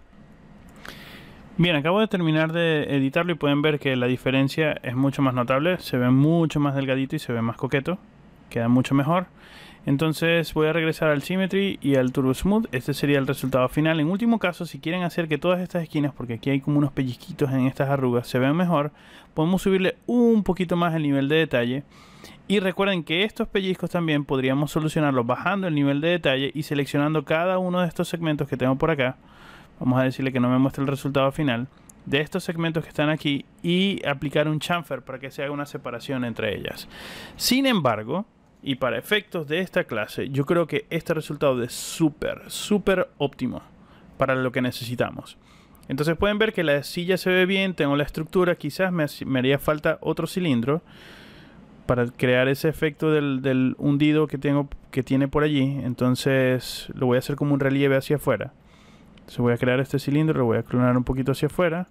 Bien, acabo de terminar de editarlo y pueden ver que la diferencia es mucho más notable. Se ve mucho más delgadito y se ve más coqueto. Queda mucho mejor. Entonces voy a regresar al Symmetry y al Turbo Smooth. Este sería el resultado final. En último caso, si quieren hacer que todas estas esquinas, porque aquí hay como unos pellizquitos en estas arrugas, se vean mejor, podemos subirle un poquito más el nivel de detalle. Y recuerden que estos pellizcos también podríamos solucionarlos bajando el nivel de detalle y seleccionando cada uno de estos segmentos que tengo por acá. Vamos a decirle que no me muestre el resultado final de estos segmentos que están aquí y aplicar un chamfer para que se haga una separación entre ellas. Sin embargo, y para efectos de esta clase, yo creo que este resultado es súper óptimo para lo que necesitamos. Entonces pueden ver que la silla se ve bien, tengo la estructura, quizás me haría falta otro cilindro para crear ese efecto del hundido que tiene por allí. Entonces lo voy a hacer como un relieve hacia afuera. Entonces voy a crear este cilindro, lo voy a clonar un poquito hacia afuera.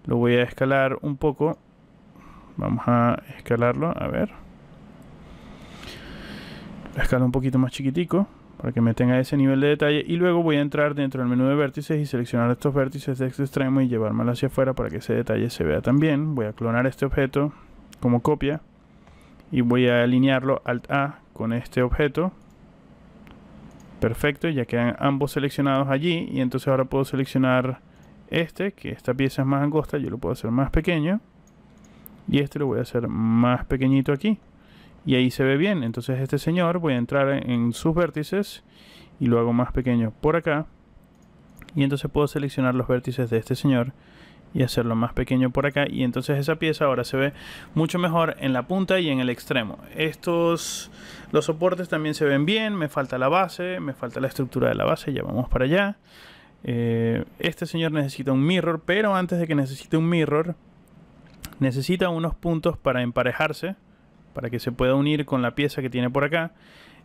Lo voy a escalar un poco. Vamos a escalarlo, a ver. Lo escalo un poquito más chiquitico para que me tenga ese nivel de detalle. Y luego voy a entrar dentro del menú de vértices y seleccionar estos vértices de este extremo y llevármelo hacia afuera para que ese detalle se vea también. Voy a clonar este objeto como copia. Y voy a alinearlo Alt A con este objeto. Perfecto, ya quedan ambos seleccionados allí. Y entonces ahora puedo seleccionar este, que esta pieza es más angosta. Yo lo puedo hacer más pequeño. Y este lo voy a hacer más pequeñito aquí. Y ahí se ve bien. Entonces este señor, voy a entrar en sus vértices. Y lo hago más pequeño por acá. Y entonces puedo seleccionar los vértices de este señor. Y hacerlo más pequeño por acá. Y entonces esa pieza ahora se ve mucho mejor en la punta y en el extremo. Los soportes también se ven bien. Me falta la base, me falta la estructura de la base. Ya vamos para allá. Este señor necesita un mirror. Pero antes de que necesite un mirror, necesita unos puntos para emparejarse, para que se pueda unir con la pieza que tiene por acá.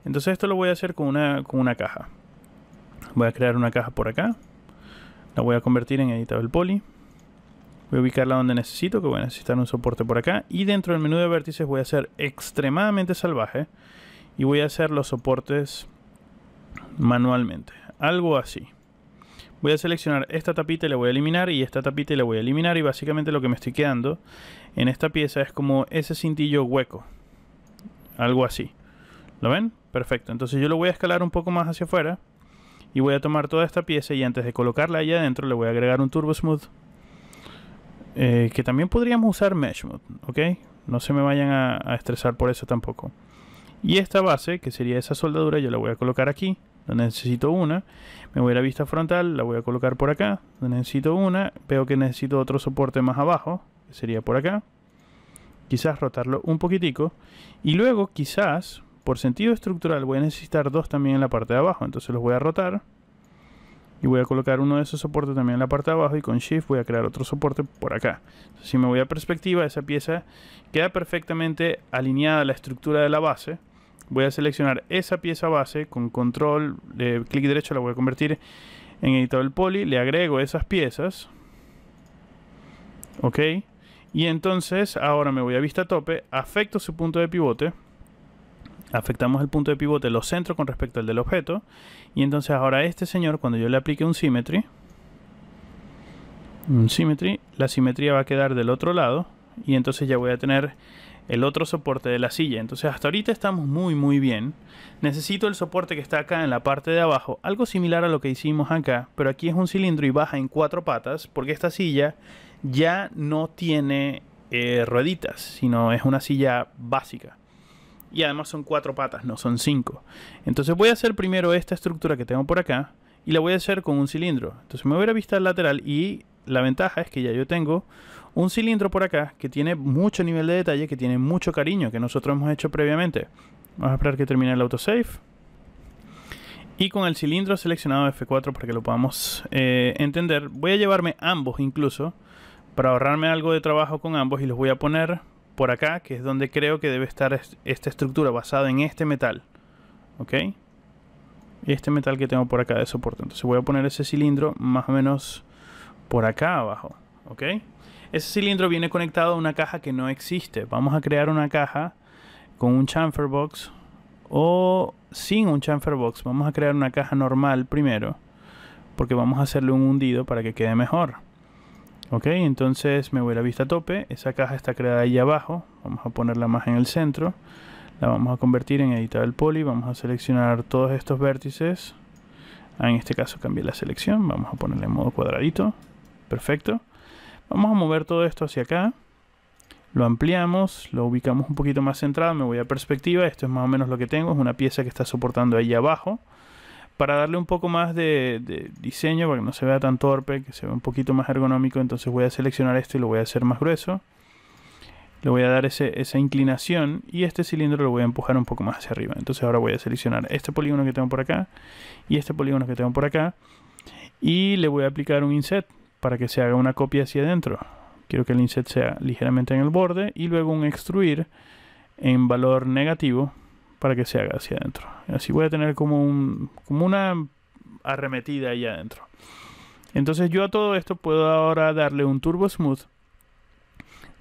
Entonces esto lo voy a hacer con una caja. Voy a crear una caja por acá. La voy a convertir en Editable Poly. Voy a ubicarla donde necesito, que voy a necesitar un soporte por acá. Y dentro del menú de vértices voy a ser extremadamente salvaje. Y voy a hacer los soportes manualmente. Algo así. Voy a seleccionar esta tapita y la voy a eliminar. Y esta tapita y la voy a eliminar. Y básicamente lo que me estoy quedando en esta pieza es como ese cintillo hueco. Algo así. ¿Lo ven? Perfecto. Entonces yo lo voy a escalar un poco más hacia afuera. Y voy a tomar toda esta pieza. Y antes de colocarla allá adentro le voy a agregar un Turbo Smooth. Que también podríamos usar Mesh Mode, ¿ok? No se me vayan a estresar por eso tampoco. Y esta base, que sería esa soldadura, yo la voy a colocar aquí, donde necesito una. Me voy a la vista frontal, la voy a colocar por acá, donde necesito una. Veo que necesito otro soporte más abajo, que sería por acá. Quizás rotarlo un poquitico. Y luego, quizás, por sentido estructural, voy a necesitar dos también en la parte de abajo. Entonces los voy a rotar. Y voy a colocar uno de esos soportes también en la parte de abajo. Y con Shift voy a crear otro soporte por acá. Entonces, si me voy a perspectiva, esa pieza queda perfectamente alineada a la estructura de la base. Voy a seleccionar esa pieza base con control de clic derecho. La voy a convertir en editor del poly. Le agrego esas piezas. Ok. Y entonces ahora me voy a vista tope. Afecto su punto de pivote. Afectamos el punto de pivote, lo centro con respecto al del objeto. Y entonces ahora a este señor, cuando yo le aplique un symmetry, la simetría va a quedar del otro lado. Y entonces ya voy a tener el otro soporte de la silla. Entonces hasta ahorita estamos muy bien. Necesito el soporte que está acá en la parte de abajo. Algo similar a lo que hicimos acá. Pero aquí es un cilindro y baja en 4 patas. Porque esta silla ya no tiene rueditas, sino es una silla básica. Y además son 4 patas, no son 5. Entonces voy a hacer primero esta estructura que tengo por acá. Y la voy a hacer con un cilindro. Entonces me voy a ir a vista lateral. Y la ventaja es que ya yo tengo un cilindro por acá que tiene mucho nivel de detalle, que tiene mucho cariño, que nosotros hemos hecho previamente. Vamos a esperar que termine el autosave. Y con el cilindro seleccionado F4 para que lo podamos entender, voy a llevarme ambos incluso, para ahorrarme algo de trabajo con ambos, y los voy a poner por acá, que es donde creo que debe estar esta estructura basada en este metal. ¿Ok? Y este metal que tengo por acá de soporte. Entonces voy a poner ese cilindro más o menos por acá abajo. ¿Ok? Ese cilindro viene conectado a una caja que no existe. Vamos a crear una caja con un chamfer box o sin un chamfer box. Vamos a crear una caja normal primero, porque vamos a hacerle un hundido para que quede mejor. Ok, entonces me voy a la vista tope. Esa caja está creada ahí abajo. Vamos a ponerla más en el centro. La vamos a convertir en editar el poly. Vamos a seleccionar todos estos vértices. En este caso cambié la selección. Vamos a ponerle en modo cuadradito. Perfecto. Vamos a mover todo esto hacia acá. Lo ampliamos, lo ubicamos un poquito más centrado. Me voy a perspectiva. Esto es más o menos lo que tengo. Es una pieza que está soportando ahí abajo. Para darle un poco más de diseño, para que no se vea tan torpe, que se vea un poquito más ergonómico. Entonces voy a seleccionar esto y lo voy a hacer más grueso. Le voy a dar esa inclinación. Y este cilindro lo voy a empujar un poco más hacia arriba. Entonces ahora voy a seleccionar este polígono que tengo por acá. Y este polígono que tengo por acá. Y le voy a aplicar un inset para que se haga una copia hacia adentro. Quiero que el inset sea ligeramente en el borde. Y luego un extruir en valor negativo para que se haga hacia adentro. Así voy a tener como una arremetida ahí adentro. Entonces yo a todo esto puedo ahora darle un Turbo Smooth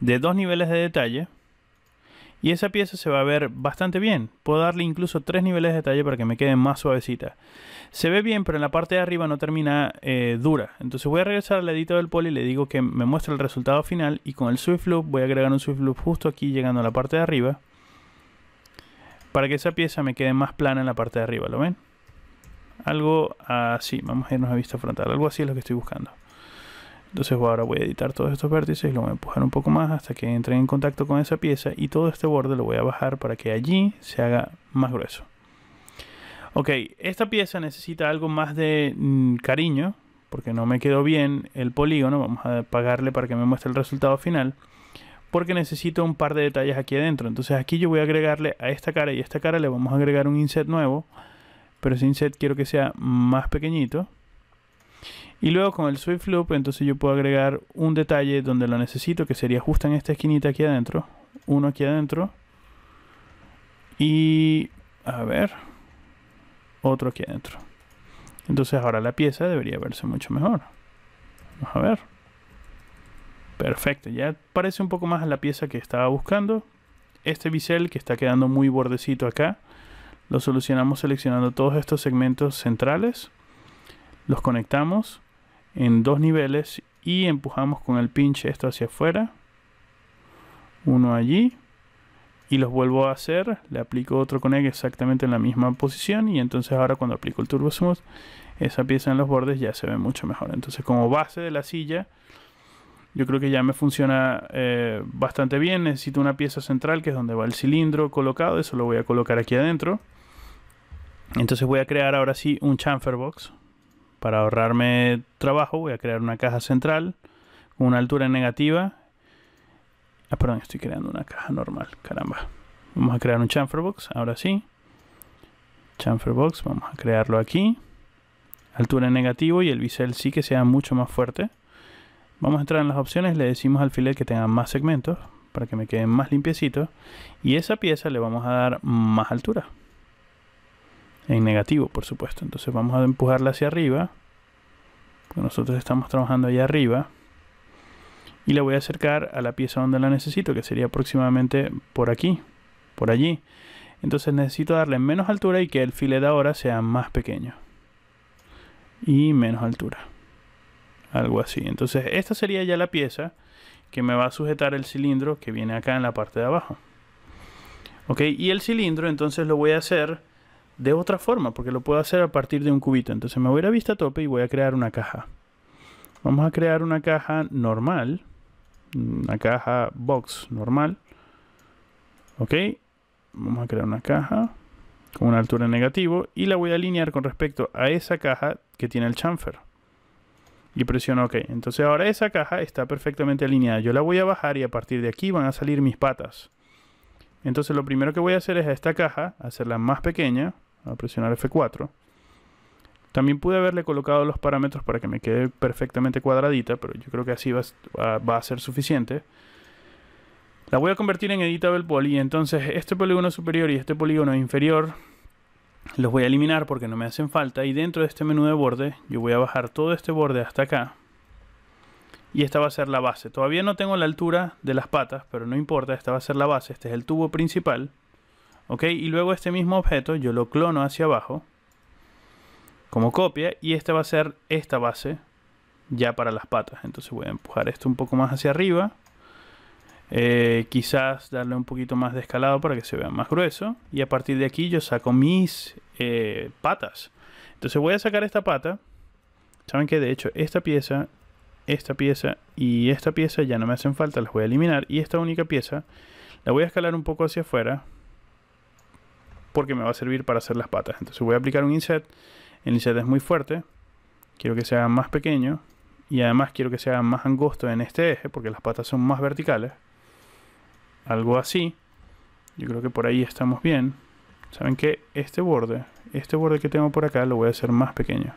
de 2 niveles de detalle. Y esa pieza se va a ver bastante bien. Puedo darle incluso 3 niveles de detalle para que me quede más suavecita. Se ve bien, pero en la parte de arriba no termina dura. Entonces voy a regresar al editor del poly y le digo que me muestre el resultado final. Y con el Swift Loop voy a agregar un Swift Loop justo aquí llegando a la parte de arriba, para que esa pieza me quede más plana en la parte de arriba. ¿Lo ven? Algo así. Vamos a irnos a vista frontal. Algo así es lo que estoy buscando. Entonces ahora voy a editar todos estos vértices y lo voy a empujar un poco más hasta que entre en contacto con esa pieza. Y todo este borde lo voy a bajar para que allí se haga más grueso. Ok, esta pieza necesita algo más de cariño, porque no me quedó bien el polígono. Vamos a apagarle para que me muestre el resultado final, porque necesito un par de detalles aquí adentro. Entonces aquí yo voy a agregarle a esta cara y a esta cara le vamos a agregar un inset nuevo, pero ese inset quiero que sea más pequeñito. Y luego con el Swift Loop entonces yo puedo agregar un detalle donde lo necesito, que sería justo en esta esquinita aquí adentro. Uno aquí adentro. Y a ver, otro aquí adentro. Entonces ahora la pieza debería verse mucho mejor. Vamos a ver. Perfecto, ya parece un poco más a la pieza que estaba buscando. Este bisel que está quedando muy bordecito acá, lo solucionamos seleccionando todos estos segmentos centrales. Los conectamos en 2 niveles y empujamos con el pinch esto hacia afuera. Uno allí. Y los vuelvo a hacer. Le aplico otro connect exactamente en la misma posición. Y entonces ahora cuando aplico el Turbo Smooth, esa pieza en los bordes ya se ve mucho mejor. Entonces como base de la silla, yo creo que ya me funciona bastante bien. Necesito una pieza central que es donde va el cilindro colocado. Eso lo voy a colocar aquí adentro. Entonces voy a crear ahora sí un chamfer box. Para ahorrarme trabajo voy a crear una caja central con una altura negativa. Ah, perdón, estoy creando una caja normal. Caramba. Vamos a crear un chamfer box. Ahora sí. Chamfer box. Vamos a crearlo aquí. Altura en negativo y el bisel sí que sea mucho más fuerte. Vamos a entrar en las opciones. Le decimos al filet que tenga más segmentos para que me queden más limpiecitos. Y esa pieza le vamos a dar más altura. En negativo, por supuesto. Entonces vamos a empujarla hacia arriba. Porque nosotros estamos trabajando allá arriba. Y la voy a acercar a la pieza donde la necesito, que sería aproximadamente por aquí, por allí. Entonces necesito darle menos altura y que el filet ahora sea más pequeño. Y menos altura. Algo así. Entonces esta sería ya la pieza que me va a sujetar el cilindro que viene acá en la parte de abajo. Ok, y el cilindro entonces lo voy a hacer de otra forma, porque lo puedo hacer a partir de un cubito. Entonces me voy a ir a vista tope y voy a crear una caja. Vamos a crear una caja normal. Una caja box normal. Ok. Vamos a crear una caja con una altura en negativo. Y la voy a alinear con respecto a esa caja que tiene el chamfer. Y presiono OK. Entonces ahora esa caja está perfectamente alineada. Yo la voy a bajar y a partir de aquí van a salir mis patas. Entonces lo primero que voy a hacer es a esta caja hacerla más pequeña. Voy a presionar F4. También pude haberle colocado los parámetros para que me quede perfectamente cuadradita, pero yo creo que así va a ser suficiente. La voy a convertir en Editable Poly. Entonces este polígono superior y este polígono inferior los voy a eliminar porque no me hacen falta. Y dentro de este menú de borde yo voy a bajar todo este borde hasta acá. Y esta va a ser la base. Todavía no tengo la altura de las patas, pero no importa, esta va a ser la base. Este es el tubo principal. ¿Ok? Y luego este mismo objeto yo lo clono hacia abajo como copia y esta va a ser esta base ya para las patas. Entonces voy a empujar esto un poco más hacia arriba. Quizás darle un poquito más de escalado para que se vea más grueso. Y a partir de aquí yo saco mis patas. Entonces voy a sacar esta pata. Saben que de hecho esta pieza y esta pieza ya no me hacen falta, las voy a eliminar. Y esta única pieza la voy a escalar un poco hacia afuera porque me va a servir para hacer las patas. Entonces voy a aplicar un inset. El inset es muy fuerte. Quiero que sea más pequeño. Y además quiero que sea más angosto en este eje porque las patas son más verticales. Algo así. Yo creo que por ahí estamos bien. Saben que este borde que tengo por acá lo voy a hacer más pequeño.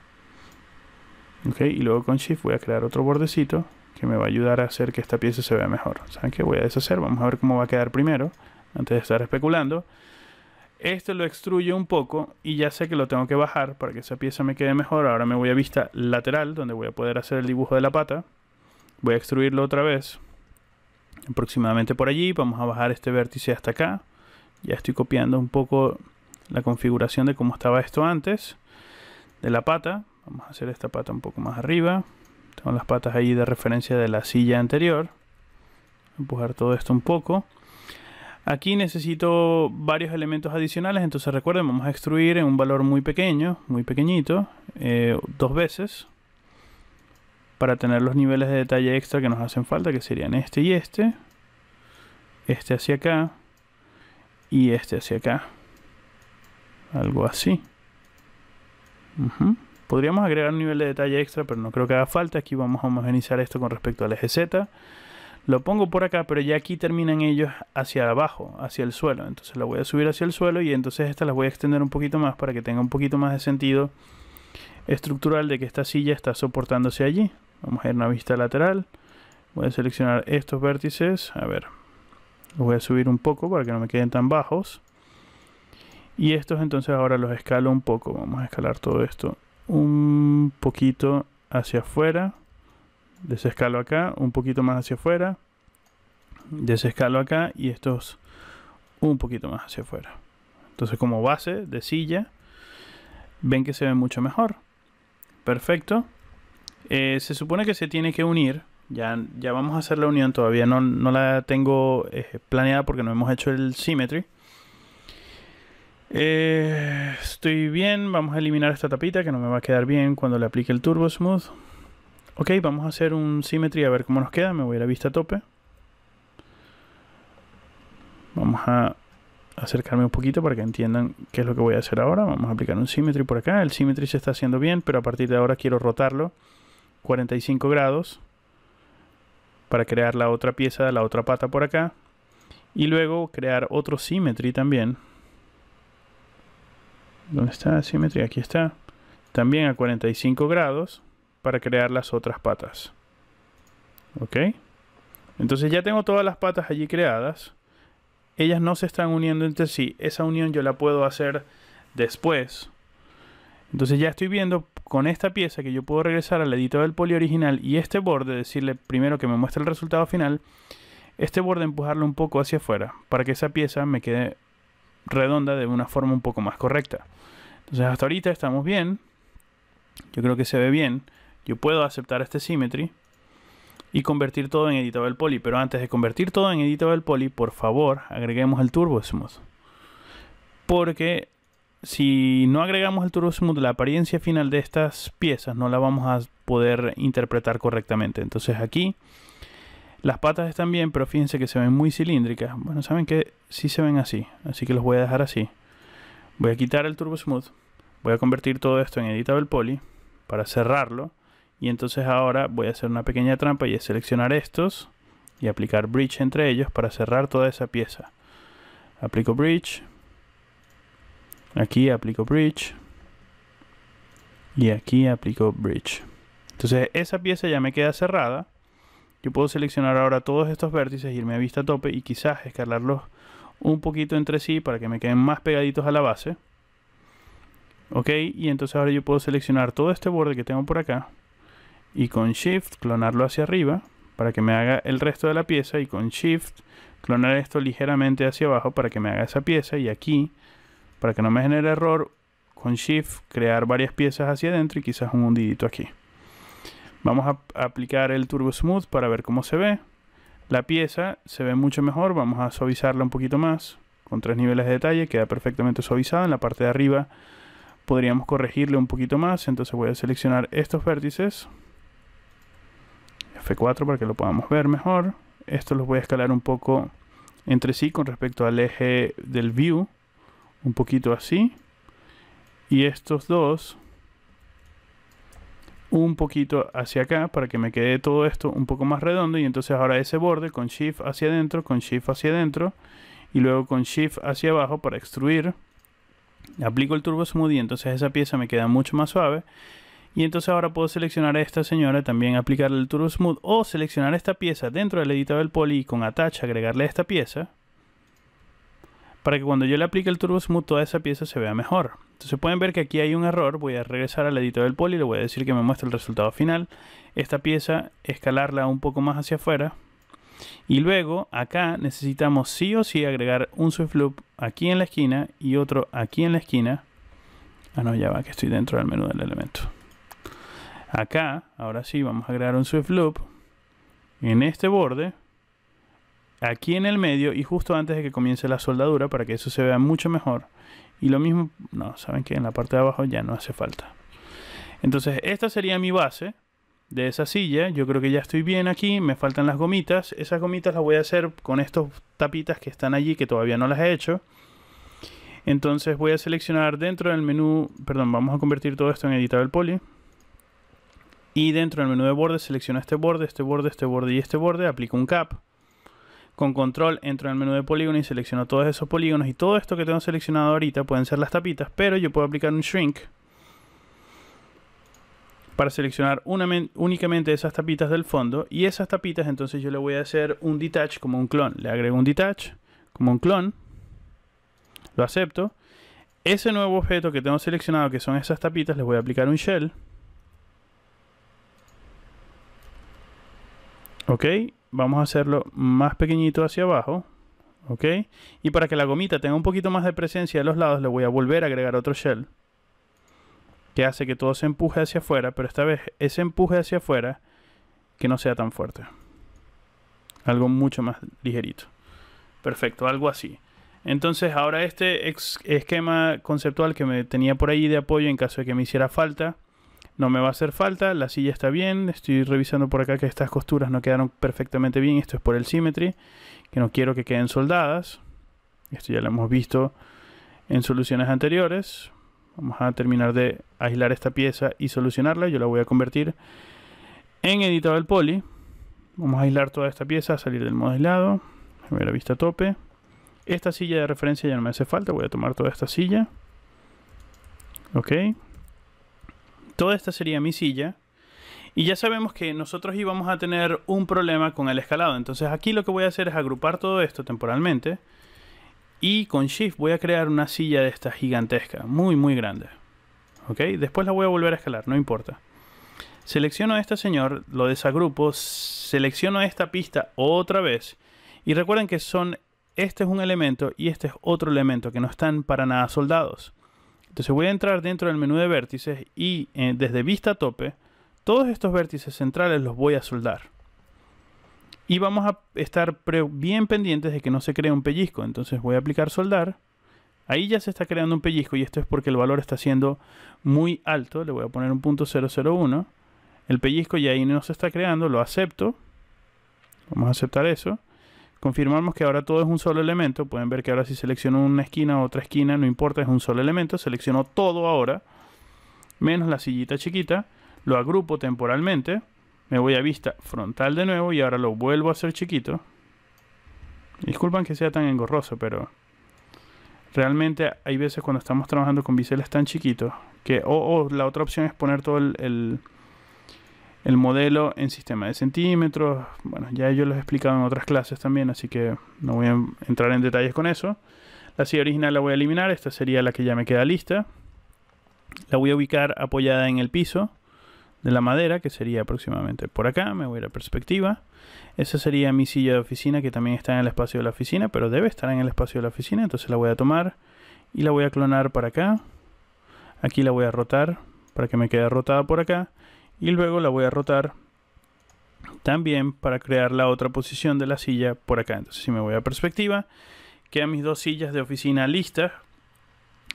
Ok, y luego con Shift voy a crear otro bordecito que me va a ayudar a hacer que esta pieza se vea mejor. ¿Saben qué? Voy a deshacer. Vamos a ver cómo va a quedar primero antes de estar especulando. Esto lo extruyo un poco y ya sé que lo tengo que bajar para que esa pieza me quede mejor. Ahora me voy a vista lateral donde voy a poder hacer el dibujo de la pata. Voy a extruirlo otra vez. Aproximadamente por allí. Vamos a bajar este vértice hasta acá. Ya estoy copiando un poco la configuración de cómo estaba esto antes de la pata. Vamos a hacer esta pata un poco más arriba. Tengo las patas ahí de referencia de la silla anterior. Empujar todo esto un poco. Aquí necesito varios elementos adicionales, entonces recuerden, vamos a extruir en un valor muy pequeño, muy pequeñito, 2 veces, para tener los niveles de detalle extra que nos hacen falta, que serían este y este hacia acá, y este hacia acá, algo así. Podríamos agregar un nivel de detalle extra, pero no creo que haga falta. Aquí vamos a homogeneizar esto con respecto al eje Z. Lo pongo por acá, pero ya aquí terminan ellos hacia abajo, hacia el suelo. Entonces la voy a subir hacia el suelo y entonces esta las voy a extender un poquito más para que tenga un poquito más de sentido estructural de que esta silla está soportándose allí. Vamos a ir a una vista lateral. Voy a seleccionar estos vértices. A ver, los voy a subir un poco para que no me queden tan bajos. Y estos entonces ahora los escalo un poco. Vamos a escalar todo esto un poquito hacia afuera. Desescalo acá, un poquito más hacia afuera. Desescalo acá y estos un poquito más hacia afuera. Entonces como base de silla, ven que se ve mucho mejor. Perfecto. Se supone que se tiene que unir. Ya vamos a hacer la unión. Todavía no la tengo planeada porque no hemos hecho el symmetry. Estoy bien. Vamos a eliminar esta tapita que no me va a quedar bien cuando le aplique el Turbo Smooth. Ok, vamos a hacer un symmetry a ver cómo nos queda. Me voy a ir a vista a tope. Vamos a acercarme un poquito para que entiendan qué es lo que voy a hacer ahora. Vamos a aplicar un symmetry por acá. El symmetry se está haciendo bien, pero a partir de ahora quiero rotarlo 45 grados para crear la otra pieza, la otra pata por acá. Y luego crear otro symmetry también. ¿Dónde está el symmetry? Aquí está. También a 45 grados para crear las otras patas. Ok. Entonces ya tengo todas las patas allí creadas. Ellas no se están uniendo entre sí. Esa unión yo la puedo hacer después. Entonces ya estoy viendo con esta pieza que yo puedo regresar al editor del poly original y este borde, decirle primero que me muestre el resultado final. Este borde empujarlo un poco hacia afuera para que esa pieza me quede redonda de una forma un poco más correcta. Entonces hasta ahorita estamos bien. Yo creo que se ve bien. Yo puedo aceptar este symmetry y convertir todo en Editable Poly. Pero antes de convertir todo en Editable Poly, por favor, agreguemos el Turbo Smooth. Porque si no agregamos el Turbo Smooth, la apariencia final de estas piezas no la vamos a poder interpretar correctamente. Entonces aquí las patas están bien, pero fíjense que se ven muy cilíndricas. Bueno, saben que sí se ven así, así que los voy a dejar así. Voy a quitar el Turbo Smooth. Voy a convertir todo esto en Editable Poly para cerrarlo. Y entonces ahora voy a hacer una pequeña trampa y es seleccionar estos y aplicar Bridge entre ellos para cerrar toda esa pieza. Aplico Bridge. Aquí aplico Bridge. Y aquí aplico Bridge. Entonces esa pieza ya me queda cerrada. Yo puedo seleccionar ahora todos estos vértices, irme a vista a tope y quizás escalarlos un poquito entre sí para que me queden más pegaditos a la base. Ok, y entonces ahora yo puedo seleccionar todo este borde que tengo por acá y con Shift clonarlo hacia arriba para que me haga el resto de la pieza y con Shift clonar esto ligeramente hacia abajo para que me haga esa pieza y aquí, para que no me genere error, con Shift crear varias piezas hacia adentro y quizás un hundidito aquí. Vamos a aplicar el Turbo Smooth para ver cómo se ve. La pieza se ve mucho mejor. Vamos a suavizarla un poquito más. Con 3 niveles de detalle. Queda perfectamente suavizada. En la parte de arriba podríamos corregirle un poquito más. Entonces voy a seleccionar estos vértices. F4 para que lo podamos ver mejor. Estos los voy a escalar un poco entre sí con respecto al eje del view. Un poquito así. Y estos dos un poquito hacia acá para que me quede todo esto un poco más redondo y entonces ahora ese borde con Shift hacia adentro, con Shift hacia adentro y luego con Shift hacia abajo para extruir. Aplico el Turbo Smooth y entonces esa pieza me queda mucho más suave y entonces ahora puedo seleccionar a esta señora, también aplicarle el Turbo Smooth o seleccionar esta pieza dentro del Editable Poly y con Attach agregarle esta pieza para que cuando yo le aplique el Turbo Smooth toda esa pieza se vea mejor. Entonces pueden ver que aquí hay un error. Voy a regresar al editor del Poly y le voy a decir que me muestre el resultado final. Esta pieza, escalarla un poco más hacia afuera. Y luego acá necesitamos sí o sí agregar un Swift Loop aquí en la esquina y otro aquí en la esquina. Ah no, ya va, que estoy dentro del menú del elemento. Acá, ahora sí, vamos a agregar un Swift Loop en este borde. Aquí en el medio y justo antes de que comience la soldadura para que eso se vea mucho mejor. Y lo mismo, no, saben que en la parte de abajo ya no hace falta. Entonces esta sería mi base de esa silla. Yo creo que ya estoy bien aquí, me faltan las gomitas. Esas gomitas las voy a hacer con estos tapitas que están allí que todavía no las he hecho. Entonces voy a seleccionar dentro del menú, perdón, vamos a convertir todo esto en Editable Poly. Y dentro del menú de borde selecciono este borde, este borde, este borde y este borde, aplico un Cap. Con control entro en el menú de polígono y selecciono todos esos polígonos y todo esto que tengo seleccionado ahorita pueden ser las tapitas, pero yo puedo aplicar un shrink para seleccionar únicamente esas tapitas del fondo y esas tapitas entonces yo le voy a hacer un detach como un clon. Le agrego un detach como un clon, lo acepto. Ese nuevo objeto que tengo seleccionado que son esas tapitas les voy a aplicar un shell. Ok, vamos a hacerlo más pequeñito hacia abajo. Ok, y para que la gomita tenga un poquito más de presencia de los lados, le voy a volver a agregar otro shell que hace que todo se empuje hacia afuera, pero esta vez ese empuje hacia afuera que no sea tan fuerte. Algo mucho más ligerito. Perfecto, algo así. Entonces ahora este esquema conceptual que me tenía por ahí de apoyo en caso de que me hiciera falta, no me va a hacer falta. La silla está bien. Estoy revisando por acá que estas costuras no quedaron perfectamente bien. Esto es por el symmetry, que no quiero que queden soldadas. Esto ya lo hemos visto en soluciones anteriores. Vamos a terminar de aislar esta pieza y solucionarla. Yo la voy a convertir en editable poly. Vamos a aislar toda esta pieza, a salir del modo aislado. Voy a la vista tope. Esta silla de referencia ya no me hace falta. Voy a tomar toda esta silla. Ok. Toda esta sería mi silla. Y ya sabemos que nosotros íbamos a tener un problema con el escalado. Entonces aquí lo que voy a hacer es agrupar todo esto temporalmente. Y con Shift voy a crear una silla de esta gigantesca. Muy, muy grande. Ok. Después la voy a volver a escalar. No importa. Selecciono a este señor. Lo desagrupo. Selecciono esta pista otra vez. Y recuerden que este es un elemento y este es otro elemento que no están para nada soldados. Entonces voy a entrar dentro del menú de vértices y desde vista tope, todos estos vértices centrales los voy a soldar. Y vamos a estar bien pendientes de que no se cree un pellizco. Entonces voy a aplicar soldar. Ahí ya se está creando un pellizco y esto es porque el valor está siendo muy alto. Le voy a poner un punto 001. El pellizco ya ahí no se está creando, lo acepto. Vamos a aceptar eso. Confirmamos que ahora todo es un solo elemento. Pueden ver que ahora si selecciono una esquina o otra esquina, no importa, es un solo elemento. Selecciono todo ahora, menos la sillita chiquita. Lo agrupo temporalmente. Me voy a vista frontal de nuevo y ahora lo vuelvo a hacer chiquito. Disculpan que sea tan engorroso, pero realmente hay veces cuando estamos trabajando con biseles tan chiquitos que la otra opción es poner todo el modelo en sistema de centímetros. Bueno, ya yo los he explicado en otras clases también, así que no voy a entrar en detalles con eso. La silla original la voy a eliminar. Esta sería la que ya me queda lista. La voy a ubicar apoyada en el piso de la madera, que sería aproximadamente por acá. Me voy a ir a perspectiva. Esa sería mi silla de oficina, que también está en el espacio de la oficina, pero debe estar en el espacio de la oficina. Entonces la voy a tomar y la voy a clonar para acá. Aquí la voy a rotar para que me quede rotada por acá. Y luego la voy a rotar también para crear la otra posición de la silla por acá. Entonces si me voy a perspectiva, quedan mis dos sillas de oficina listas.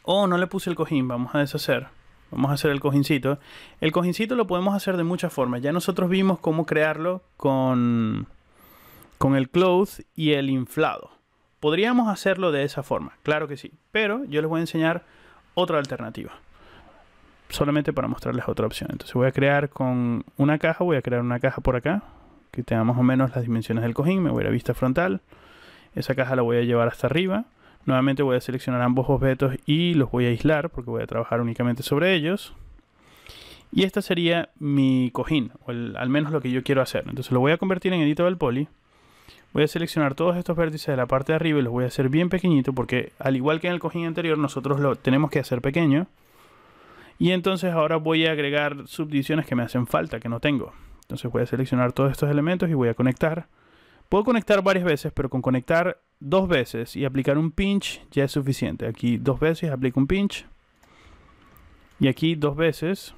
Oh, no le puse el cojín, vamos a deshacer. Vamos a hacer el cojincito. El cojincito lo podemos hacer de muchas formas. Ya nosotros vimos cómo crearlo con el close y el inflado. Podríamos hacerlo de esa forma, claro que sí. Pero yo les voy a enseñar otra alternativa. Solamente para mostrarles otra opción. Entonces voy a crear con una caja. Voy a crear una caja por acá que tenga más o menos las dimensiones del cojín. Me voy a ir a vista frontal. Esa caja la voy a llevar hasta arriba. Nuevamente voy a seleccionar ambos objetos y los voy a aislar porque voy a trabajar únicamente sobre ellos. Y esta sería mi cojín, o al menos lo que yo quiero hacer. Entonces lo voy a convertir en editable poly. Voy a seleccionar todos estos vértices de la parte de arriba y los voy a hacer bien pequeñito porque al igual que en el cojín anterior nosotros lo tenemos que hacer pequeño. Y entonces ahora voy a agregar subdivisiones que me hacen falta, que no tengo. Entonces voy a seleccionar todos estos elementos y voy a conectar. Puedo conectar varias veces, pero con conectar 2 veces y aplicar un pinch ya es suficiente. Aquí 2 veces aplico un pinch. Y aquí 2 veces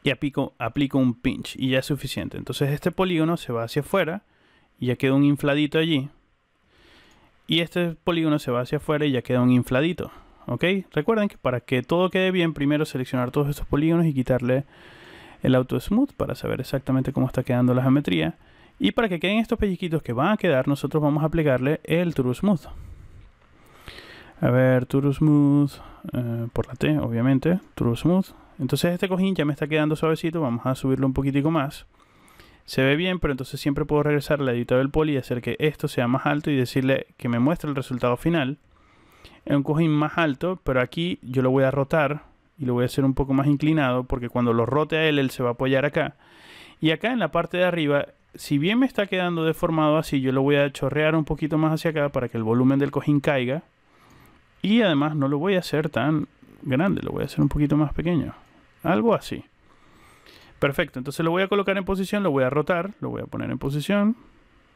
y aplico un pinch y ya es suficiente. Entonces este polígono se va hacia afuera y ya queda un infladito allí. Y este polígono se va hacia afuera y ya queda un infladito. ¿Ok? Recuerden que para que todo quede bien, primero seleccionar todos estos polígonos y quitarle el auto smooth para saber exactamente cómo está quedando la geometría. Y para que queden estos pellizquitos que van a quedar, nosotros vamos a aplicarle el Turbo Smooth. A ver, Turbo Smooth, por la T, obviamente, Turbo Smooth. Entonces este cojín ya me está quedando suavecito, vamos a subirlo un poquitico más. Se ve bien, pero entonces siempre puedo regresar a la editable poly y hacer que esto sea más alto y decirle que me muestre el resultado final. Es un cojín más alto, pero aquí yo lo voy a rotar y lo voy a hacer un poco más inclinado porque cuando lo rote a él se va a apoyar acá. Y acá en la parte de arriba, si bien me está quedando deformado así, yo lo voy a chorrear un poquito más hacia acá para que el volumen del cojín caiga. Y además no lo voy a hacer tan grande, lo voy a hacer un poquito más pequeño. Algo así. Perfecto, entonces lo voy a colocar en posición, lo voy a rotar, lo voy a poner en posición.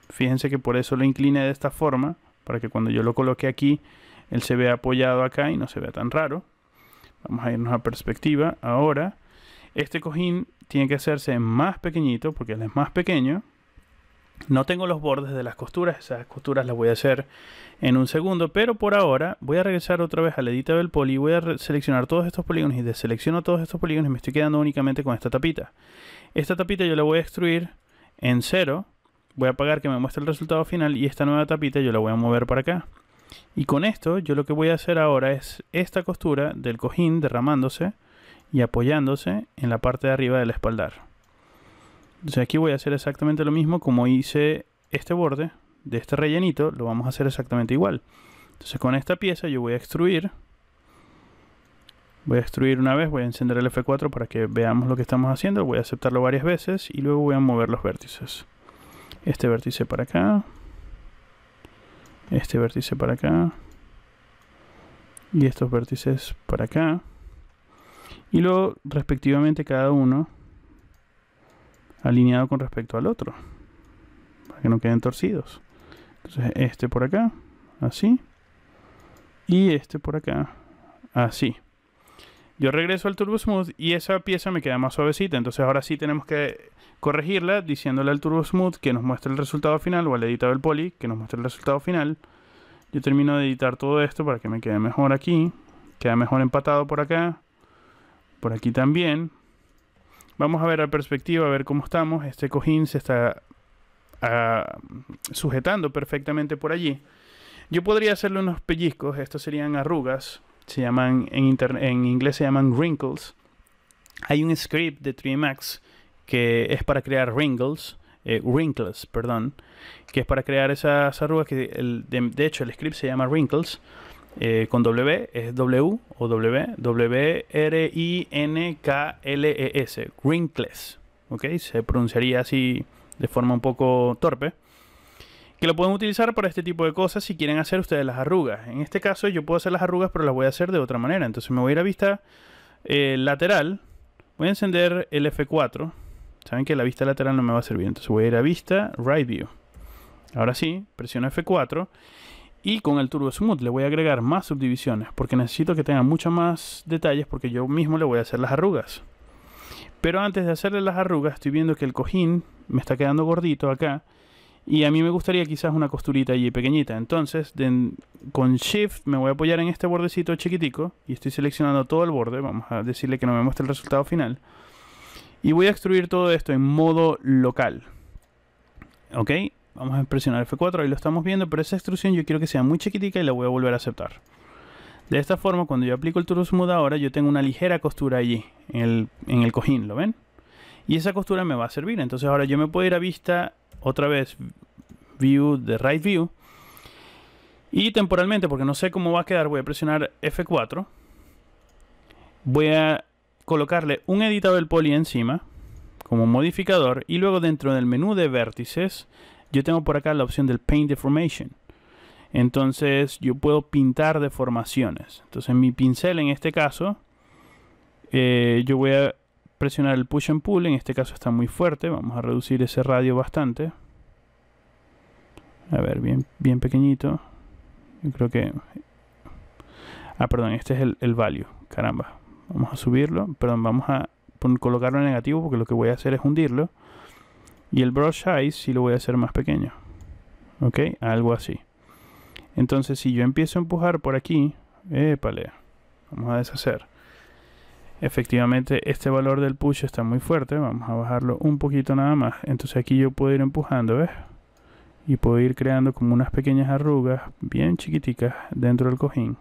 Fíjense que por eso lo incliné de esta forma, para que cuando yo lo coloque aquí, él se vea apoyado acá y no se vea tan raro. Vamos a irnos a perspectiva. Ahora, este cojín tiene que hacerse más pequeñito, porque él es más pequeño. No tengo los bordes de las costuras, esas costuras las voy a hacer en un segundo, pero por ahora voy a regresar otra vez al Editable Poly y voy a seleccionar todos estos polígonos y deselecciono todos estos polígonos y me estoy quedando únicamente con esta tapita. Esta tapita yo la voy a extruir en 0, voy a apagar que me muestre el resultado final y esta nueva tapita yo la voy a mover para acá. Y con esto yo lo que voy a hacer ahora es esta costura del cojín derramándose y apoyándose en la parte de arriba del espaldar. Entonces aquí voy a hacer exactamente lo mismo como hice este borde de este rellenito, lo vamos a hacer exactamente igual. Entonces con esta pieza yo voy a extruir. Voy a extruir una vez, voy a encender el F4 para que veamos lo que estamos haciendo. Voy a aceptarlo varias veces y luego voy a mover los vértices. Este vértice para acá. Este vértice para acá. Y estos vértices para acá. Y luego respectivamente cada uno alineado con respecto al otro, para que no queden torcidos. Entonces este por acá, así, y este por acá, así. Yo regreso al Turbo Smooth y esa pieza me queda más suavecita. Entonces ahora sí tenemos que corregirla diciéndole al Turbo Smooth que nos muestre el resultado final, o al Editable Poly que nos muestre el resultado final. Yo termino de editar todo esto para que me quede mejor aquí, queda mejor empatado por acá, por aquí también. Vamos a ver la perspectiva, a ver cómo estamos. Este cojín se está sujetando perfectamente por allí. Yo podría hacerle unos pellizcos, estos serían arrugas, se llaman en inglés se llaman wrinkles. Hay un script de 3Max que es para crear wrinkles, perdón, que es para crear esas arrugas que de hecho el script se llama wrinkles. Con W, es W o W-R-I-N-K-L-E-S, wrinkles, ¿ok? Se pronunciaría así de forma un poco torpe. Que lo pueden utilizar para este tipo de cosas si quieren hacer ustedes las arrugas. En este caso yo puedo hacer las arrugas, pero las voy a hacer de otra manera. Entonces me voy a ir a vista lateral, voy a encender el F4. Saben que la vista lateral no me va a servir, entonces voy a ir a vista Right View. Ahora sí, presiono F4. Y con el Turbo Smooth le voy a agregar más subdivisiones porque necesito que tenga mucho más detalles porque yo mismo le voy a hacer las arrugas. Pero antes de hacerle las arrugas estoy viendo que el cojín me está quedando gordito acá y a mí me gustaría quizás una costurita allí pequeñita. Entonces con Shift me voy a apoyar en este bordecito chiquitico y estoy seleccionando todo el borde. Vamos a decirle que no me muestre el resultado final. Y voy a extruir todo esto en modo local. ¿Ok? Vamos a presionar F4, ahí lo estamos viendo, pero esa extrusión yo quiero que sea muy chiquitica y la voy a volver a aceptar. De esta forma, cuando yo aplico el Turbo Smooth ahora, yo tengo una ligera costura allí, en el cojín, ¿lo ven? Y esa costura me va a servir. Entonces ahora yo me puedo ir a vista, otra vez, View de Right View. Y temporalmente, porque no sé cómo va a quedar, voy a presionar F4. Voy a colocarle un Editable Poly encima, como modificador, y luego dentro del menú de vértices, yo tengo por acá la opción del Paint Deformation. Entonces yo puedo pintar deformaciones. Entonces mi pincel en este caso, yo voy a presionar el Push and Pull. En este caso está muy fuerte. Vamos a reducir ese radio bastante. A ver, bien pequeñito. Yo creo que... perdón, este es el value. Caramba. Vamos a subirlo. Perdón, vamos a colocarlo en negativo porque lo que voy a hacer es hundirlo. Y el brush size sí lo voy a hacer más pequeño. Ok, algo así. Entonces si yo empiezo a empujar por aquí, épale, vamos a deshacer. Efectivamente este valor del push está muy fuerte, vamos a bajarlo un poquito nada más. Entonces aquí yo puedo ir empujando, ¿ves? Y puedo ir creando como unas pequeñas arrugas bien chiquiticas dentro del cojín.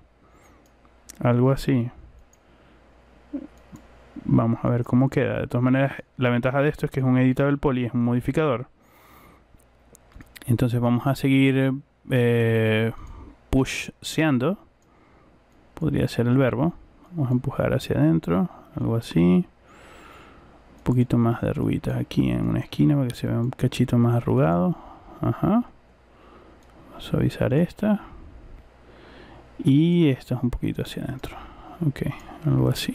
Algo así. Vamos a ver cómo queda. De todas maneras, la ventaja de esto es que es un Editable Poly, es un modificador. Entonces vamos a seguir pusheando. Podría ser el verbo. Vamos a empujar hacia adentro, algo así. Un poquito más de arruguitas aquí en una esquina para que se vea un cachito más arrugado. Ajá. Vamos a suavizar esta. Y esta es un poquito hacia adentro. Ok, algo así.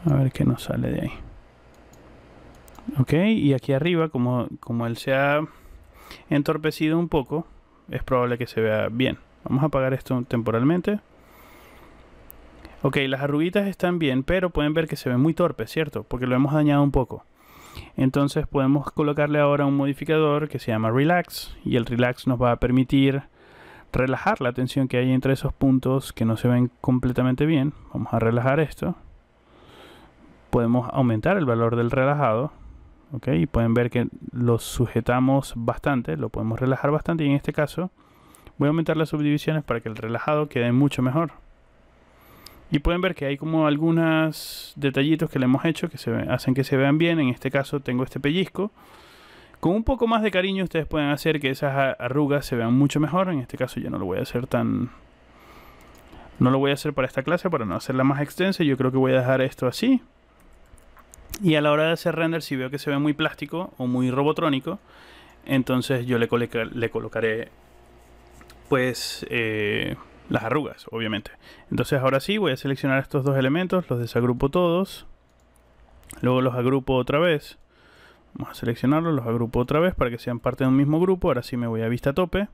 A ver qué nos sale de ahí. Ok, y aquí arriba, como él se ha entorpecido un poco, es probable que se vea bien. Vamos a apagar esto temporalmente. Ok, las arruguitas están bien, pero pueden ver que se ven muy torpes, ¿cierto? Porque lo hemos dañado un poco. Entonces podemos colocarle ahora un modificador que se llama Relax, y el Relax nos va a permitir relajar la tensión que hay entre esos puntos que no se ven completamente bien. Vamos a relajar esto. Podemos aumentar el valor del relajado. Ok, y pueden ver que lo sujetamos bastante, lo podemos relajar bastante, y en este caso voy a aumentar las subdivisiones para que el relajado quede mucho mejor. Y pueden ver que hay como algunos detallitos que le hemos hecho que hacen que se vean bien. En este caso tengo este pellizco. Con un poco más de cariño ustedes pueden hacer que esas arrugas se vean mucho mejor. En este caso yo no lo voy a hacer no lo voy a hacer para esta clase, para no hacerla más extensa. Yo creo que voy a dejar esto así. Y a la hora de hacer render, si veo que se ve muy plástico o muy robotrónico, entonces yo le colocaré pues las arrugas, obviamente. Entonces ahora sí voy a seleccionar estos dos elementos, los desagrupo todos, luego los agrupo otra vez. Vamos a seleccionarlos, los agrupo otra vez para que sean parte de un mismo grupo. Ahora sí me voy a vista tope,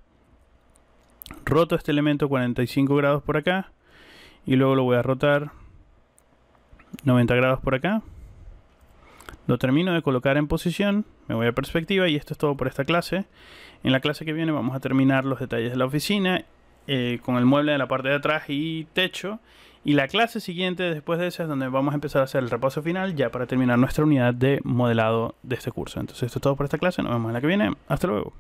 roto este elemento 45 grados por acá y luego lo voy a rotar 90 grados por acá. Lo termino de colocar en posición, me voy a perspectiva, y esto es todo por esta clase. En la clase que viene vamos a terminar los detalles de la oficina con el mueble de la parte de atrás y techo. Y la clase siguiente después de esa es donde vamos a empezar a hacer el repaso final, ya para terminar nuestra unidad de modelado de este curso. Entonces esto es todo por esta clase, nos vemos en la que viene. Hasta luego.